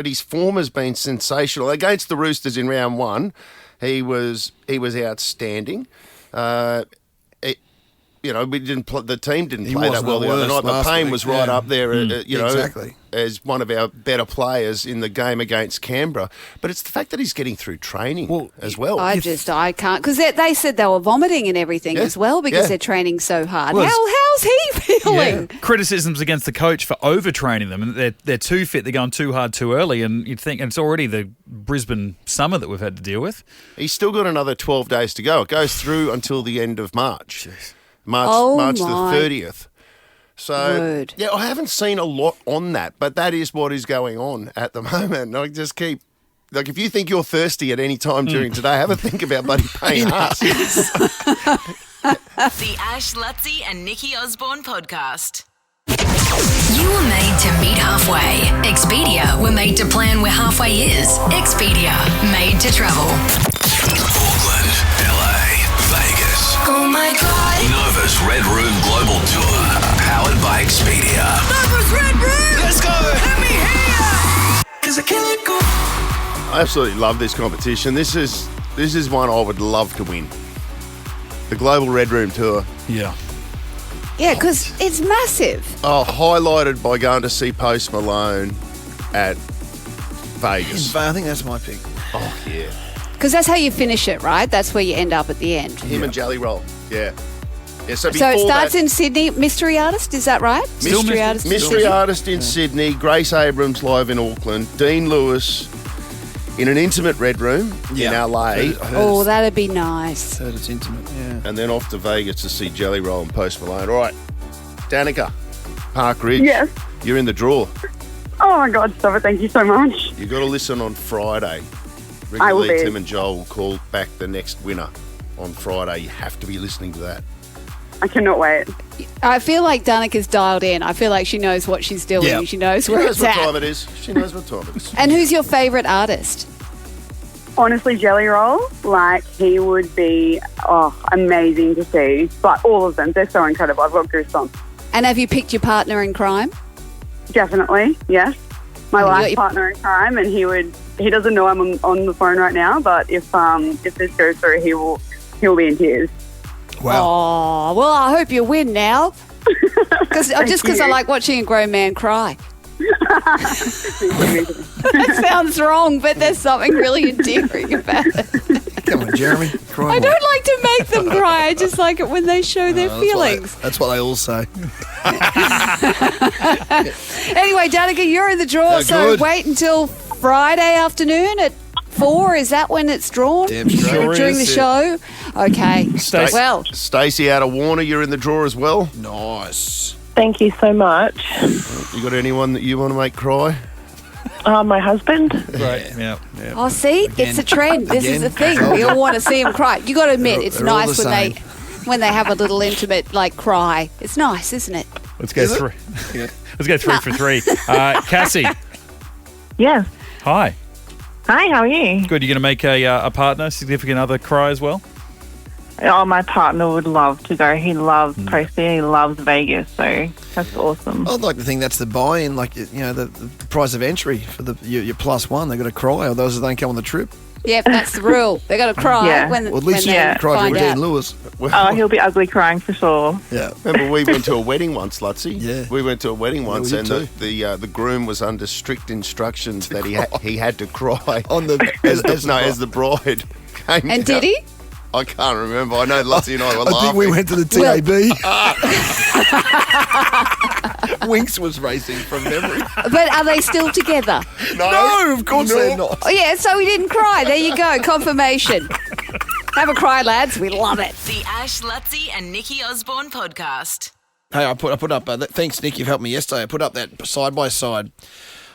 his form has been sensational. Against the Roosters in round one, he was outstanding. We didn't. The team didn't
He
play that
wasn't
well
the
the other
worst
night. But
last
Payne
week,
was right
yeah.
up there.
Exactly.
As one of our better players in the game against Canberra. But it's the fact that he's getting through training as well.
I can't because they said they were vomiting and everything as well because they're training so hard.
Well,
How's he feeling?
Criticisms against the coach for overtraining them, and they're too fit. They're going too hard too early, and you'd think and it's already the Brisbane summer that we've had to deal with.
He's still got another 12 days to go. It goes through until the end of March. March the 30th. So,
Word.
yeah, I haven't seen a lot on that, but that is what is going on at the moment. I just keep, if you think you're thirsty at any time during today, have a think about bloody paying us.
The Ash, Luttsy and Nikki Osborne podcast.
You were made to meet halfway. Expedia were made to plan where halfway is. Expedia, made to travel.
Auckland, LA, Vegas.
Oh my God.
Nova's Red Room Global Tour, powered by Expedia.
Nova's Red Room.
Let's go.
Let me hear.
'Cause I can't go.
I absolutely love this competition. This is one I would love to win. The Global Red Room Tour.
Yeah.
Yeah, because it's massive.
Oh, highlighted by going to see Post Malone at Vegas.
I think that's my pick.
Oh, yeah.
Because that's how you finish it, right? That's where you end up at the end.
Him and Jelly Roll. Yeah. Yeah,
So it starts in Sydney. Mystery Artist, is that right? Mystery Artist.
Mystery Artist in Sydney, Grace Abrams live in Auckland, Dean Lewis in an intimate Red Room in LA.
Oh, that'd be nice.
Heard it's intimate, yeah.
And then off to Vegas to see Jelly Roll and Post Malone. All right, Danica, Park Ridge.
Yes.
You're in the draw.
Oh my God, stop it. Thank you so much.
You've got to listen on Friday.
I will
Regularly,
be.
Tim and Joel will call back the next winner on Friday. You have to be listening to that.
I cannot wait.
I feel like Danica's dialed in. I feel like she knows what she's doing.
Yeah.
She knows
She
where
knows
it's
what
at.
time it is. She knows what time it is.
And who's your favourite artist?
Honestly, Jelly Roll, he would be amazing to see. But all of them, they're so incredible. I've got goosebumps.
And have you picked your partner in crime?
Definitely, yes. My
And you got
life
your-
partner in crime, and he doesn't know I'm on the phone right now. But if this goes through, he'll be in tears.
Oh, well, I hope you win now. Because
Thank
just because I
you.
like watching a grown man cry. That sounds wrong, but there's something really endearing about it.
Come on, Jeremy. Cry
I
more.
don't like to make them cry. I just like it when they show their feelings.
That's what they all say.
Anyway, Danica, you're in the draw,
Oh,
so
good.
wait until Friday afternoon at 4. Is that when it's drawn?
Damn straight. Sure
During the
is,
show? Okay. Well,
Stacey out of Warner, you're in the draw as well.
Nice.
Thank you so much.
You got anyone that you want to make cry?
My husband.
Right. Yeah.
oh, see, it's a trend. This is the
Again.
thing. We all want to see them cry. You got to admit, it's
They're all
nice
the
when they have a little intimate cry. It's nice, isn't it?
Let's go through. Let's go 3 for 3. Cassie.
Yes.
Hi.
Hi, how are you?
Good. You're going to make a partner, significant other cry as well?
Oh, my partner would love to go. He loves posting. He loves Vegas, so that's awesome.
I'd like to think that's the buy-in, like, the price of entry for your plus one. They've got to cry, or those that don't come on the trip.
Yep, that's the rule. They got to cry when,
Well, at least
when
you
they
cry
find
for
out.
Dean Lewis.
Oh, he'll be ugly crying for sure.
Yeah.
Remember, we went to a wedding once, Luttsy.
Yeah.
We went to a wedding once,
we
and
did
the groom was under strict instructions that he had to cry
on the
as the bride came.
And did he?
I can't remember. I know Luttsy and I were laughing.
I think we went to the TAB. Winks was racing from memory.
But are they still together?
No, of course they're not.
Oh, yeah, so he didn't cry. There you go. Confirmation. Have a cry, lads. We love it.
The Ash, Luttsy and Nikki Osborne podcast.
Hey, I put up. Thanks, Nick. You've helped me yesterday. I put up that side by side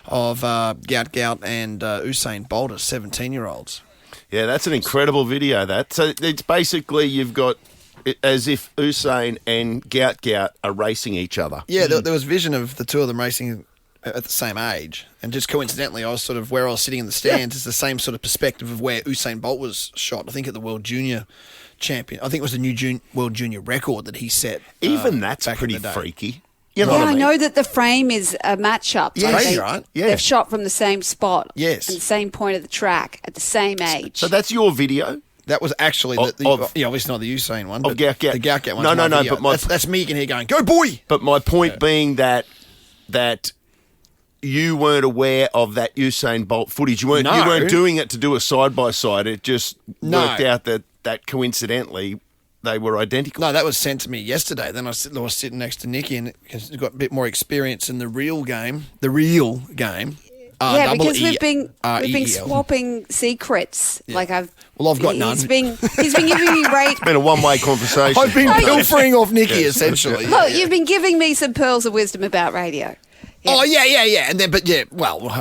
of Gout and Usain Bolt as 17-year-olds.
Yeah, that's an incredible video, that. So it's basically you've got it as if Usain and Gout are racing each other.
Yeah, there was vision of the two of them racing at the same age. And just coincidentally, I was sort of where I was sitting in the stands is the same sort of perspective of where Usain Bolt was shot, I think at the World Junior Champion. I think it was the new World Junior record that he set.
Even that's
back
pretty
in the day.
freaky. You know what I mean?
I know that the frame is a matchup.
Yes.
Like
Right.
Yeah.
They've shot from the same spot.
Yes.
And the same point of the track at the same age.
So that's your video?
That was actually obviously not the Usain one, but
Gout.
the Gout one.
No, but
that's me in here going, go boy!
But my point being that you weren't aware of that Usain Bolt footage. You weren't doing it to do a side by side. It just worked out that coincidentally they were identical.
No, that was sent to me yesterday. Then I was sitting next to Nikki, and he's got a bit more experience in the real game.
Yeah, because we've been swapping secrets.
Yeah.
Like I've
got none.
He's been giving me
It's been a one-way conversation.
I've been pilfering off Nikki essentially.
Look, you've been giving me some pearls of wisdom about radio. Yeah.
Oh yeah, and then I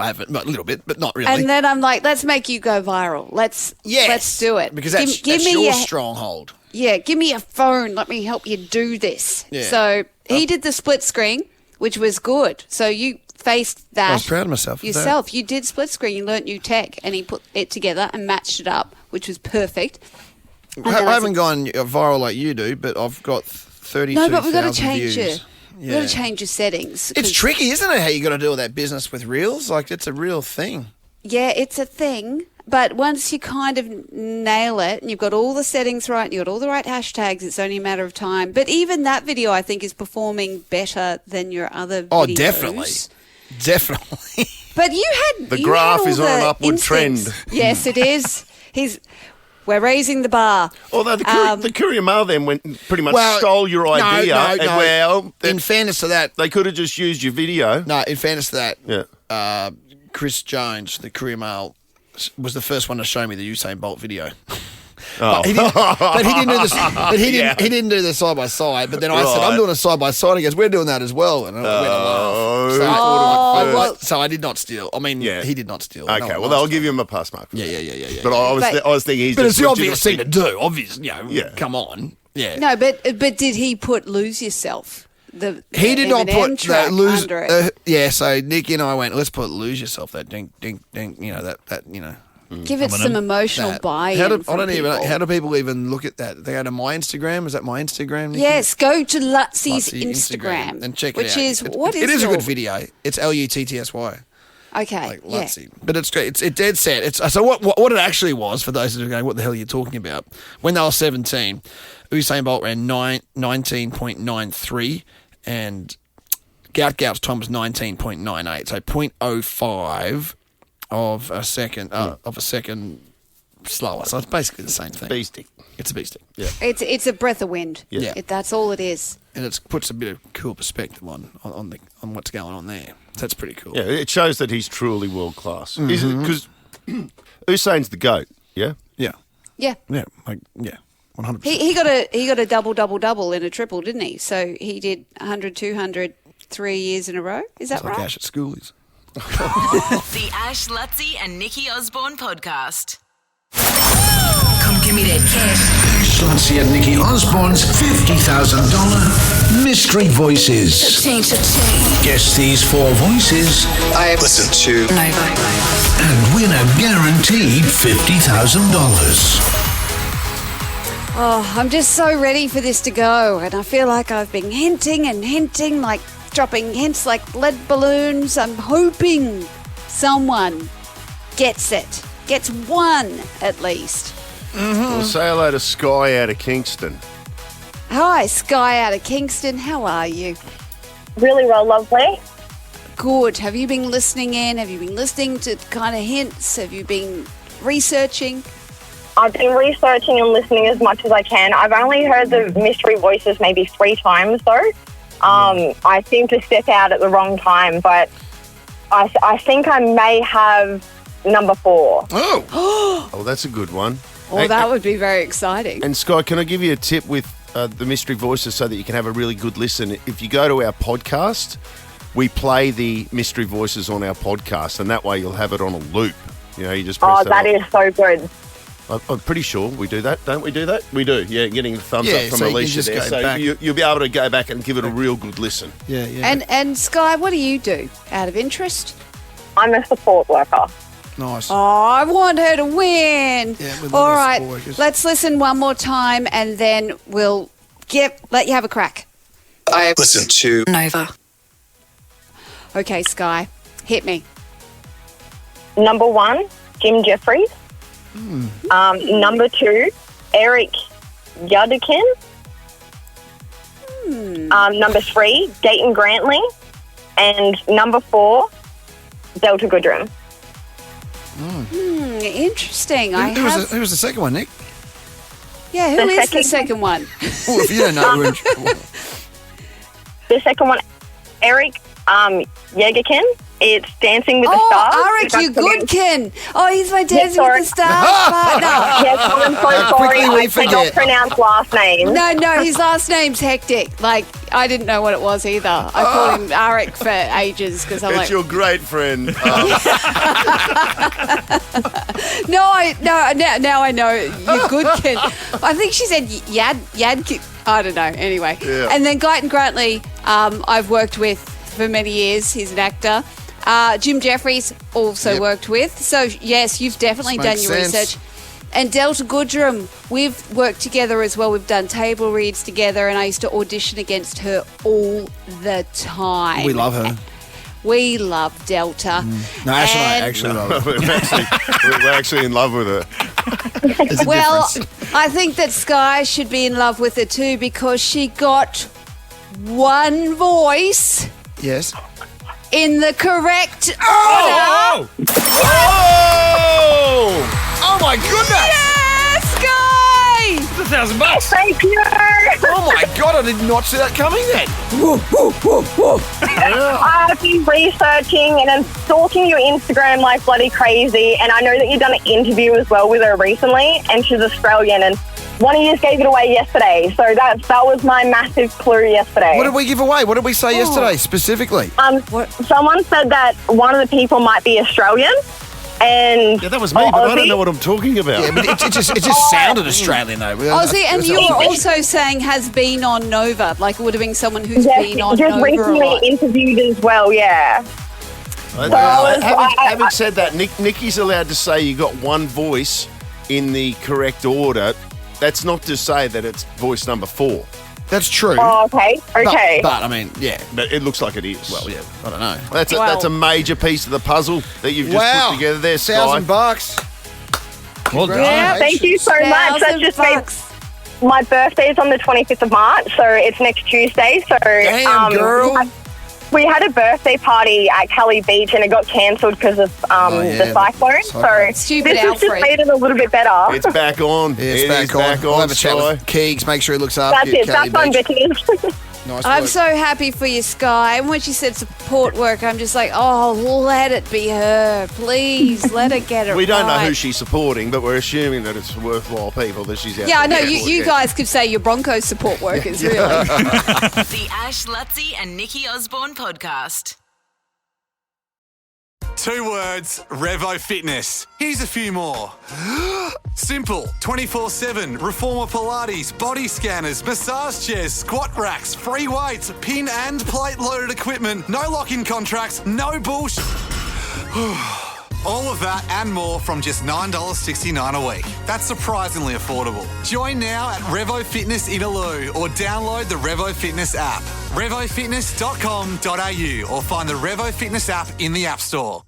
haven't, but a little bit, but not really.
And then I'm like, let's make you go viral. Let's do it
because that's your stronghold.
Yeah, give me a phone. Let me help you do this.
Yeah.
So he did the split screen, which was good. So you faced that.
I was proud of myself.
Yourself. You did split screen. You learnt new tech, and he put it together and matched it up, which was perfect.
I haven't gone viral like you do, but I've got 32,000
No, but we've got to change
views.
it. You've got to change your settings.
It's tricky, isn't it, how you got to do all that business with Reels? Like, it's a real thing.
Yeah, it's a thing. But once you kind of nail it and you've got all the settings right and you've got all the right hashtags, it's only a matter of time. But even that video, I think, is performing better than your other videos.
Oh, definitely. Definitely.
But you had...
The graph is on an upward trend.
Yes, it is. We're raising the bar.
Although the Courier Mail then pretty much stole your idea.
No. In fairness to that...
They could have just used your video.
No, in fairness to that, Chris Jones, the Courier Mail, was the first one to show me the Usain Bolt video.
Oh.
But he didn't do the side by side. But then I said, I'm doing a side by side. He goes, we're doing that as well. And I went along. So I did not steal. I mean, he did not steal.
Okay, well, I'll give him a pass mark.
Yeah.
But I was thinking he's.
But
just
it's the obvious thing to do. Obviously, come on. Yeah.
No, but did he put Lose Yourself?
He did not put
that
lose.
Under it.
So Nikki and I went, let's put Lose Yourself. That ding, ding, ding.
Give it some emotional buy-in.
How do people even look at that? They go to my Instagram. Is that my Instagram, Nikki?
Yes, go to Luttsy's Instagram
and check it out.
Which is
it is a good video. It's Luttsy.
Okay,
like Luttsy. But it's great. It's dead set. So what it actually was, for those who are going, what the hell are you talking about? When they were 17, Usain Bolt ran 19.93 and Gout's time was 19.98. So 0.05 of a second slower. So it's basically the same thing.
Beastie.
It's a beastie.
Yeah.
It's a breath of wind.
Yeah.
That's all it is.
And it puts a bit of cool perspective on what's going on there. So that's pretty cool.
Yeah, it shows that he's truly world class.
Mm-hmm.
Is it? Because Usain's the GOAT, yeah?
Yeah.
Yeah.
Yeah. 100%.
He got a double in a triple, didn't he? So he did 100, 200, 3 years in a row. Is that right?
Like Ash at schoolies.
The Ash, Luttsy and Nikki Osborne podcast.
Come give me that cash.
Ash, Luttsy and Nikki Osborne's $50,000 Mystery Voices. Guess these 4 voices.
I listen to
and win a guaranteed $50,000.
Oh, I'm just so ready for this to go. And I feel like I've been hinting, like dropping hints like lead balloons. I'm hoping someone gets it. Gets one at least.
We'll say hello to Sky out of Kingston.
Hi, Sky out of Kingston. How are you?
Really well, lovely.
Good. Have you been listening in? Have you been listening to kind of hints? Have you been researching?
I've been researching and listening as much as I can. I've only heard the mystery voices maybe 3 times, though. I seem to step out at the wrong time, but I think I may have number 4.
Oh, that's a good one.
Oh, that would be very exciting.
And Sky, can I give you a tip with the mystery voices so that you can have a really good listen? If you go to our podcast, we play the mystery voices on our podcast, and that way you'll have it on a loop. You know, you just press
that is so good.
I'm pretty sure we do that. Don't we do that? We do, yeah, getting the thumbs up from
so
Alicia there. So you'll be able to go back and give it a real good listen.
Yeah.
And Sky, what do you do out of interest?
I'm a support worker.
Nice.
Oh, I want her to win.
Yeah, we love
All
our
right,
support workers.
let's listen one more time and then we'll let you have a crack.
I listen to
Nova.
Okay, Sky, hit me.
Number 1, Jim Jeffries. Number 2, Eric Yudikin. Number 3, Dayton Grantley. And number 4, Delta Goodrum.
Interesting.
Who was the second one, Nick?
Yeah, who is the second one?
Oh, if you don't know, we're in trouble.
The second one, Eric Yegerkin. It's Dancing with the Stars.
Eric, you good, Ken. Oh, he's my Dancing with the Stars partner.
Yes, I'm so sorry. I cannot pronounce last name.
No, his last name's hectic. Like, I didn't know what it was either. I called him Eric for ages because I'm
It's
like...
your great friend.
Now I know. You're good, Ken. I think she said Yad. I don't know. Anyway.
Yeah.
And then Guyton Grantley, I've worked with for many years. He's an actor. Jim Jeffries also worked with. So, yes, you've definitely done your research. And Delta Goodrum, we've worked together as well. We've done table reads together, and I used to audition against her all the time.
We love her.
We love Delta.
No, actually love her.
We're actually in love with her.
Well, I think that Sky should be in love with her too because she got one voice.
Yes.
In the correct order.
Oh!
Oh my goodness!
Yes, Sky!
It's $1,000.
Thank you.
Oh my god, I did not see that coming then.
I've been researching and I'm stalking your Instagram like bloody crazy, and I know that you've done an interview as well with her recently, and she's Australian, and one of you gave it away yesterday, so that was my massive clue yesterday.
What did we give away? What did we say yesterday specifically?
Someone said that one of the people might be Australian, and
yeah, that was me, but I don't know what I'm talking about.
Yeah, but it just sounded Australian though.
Aussie, and you were also saying has been on Nova, like it would have been someone who's been on
just
Nova a
recently
lot.
interviewed as well, yeah.
Having said that, Nikki's allowed to say you got one voice in the correct order. That's not to say that it's voice number 4.
That's true.
Oh, okay.
But I mean, yeah.
But it looks like it is.
Well, yeah. I don't know.
That's a major piece of the puzzle that you've just put together there, Sky.
$1,000.
Well done.
Yeah, thank you so much. That just made my birthday's on the 25th of March, so it's next Tuesday. So,
damn, girl.
We had a birthday party at Kelly Beach and it got cancelled because of the cyclone. So
Stupid
this has just
Alfred.
made it a little bit better.
It's back on.
It's
It
back
is
on.
back
We'll
on,
have a chat
Sky.
with Keegs, make sure he looks after
That's
you.
it. That's on bitches.
Nice
I'm
work.
so happy for you, Sky. And when she said support work, I'm just like, oh, let it be her. Please, let her get it
We don't know
right.
who she's supporting, but we're assuming that it's worthwhile people that she's out
Yeah, I
there
know.
for.
You guys could say you're Broncos support workers, really.
The Ash, Luttsy and Nikki Osborne podcast.
2 words, Revo Fitness. Here's a few more. Simple, 24/7, Reformer Pilates, body scanners, massage chairs, squat racks, free weights, pin and plate loaded equipment, no lock-in contracts, no bullshit. All of that and more from just $9.69 a week. That's surprisingly affordable. Join now at Revo Fitness Inaloo or download the Revo Fitness app. RevoFitness.com.au or find the Revo Fitness app in the App Store.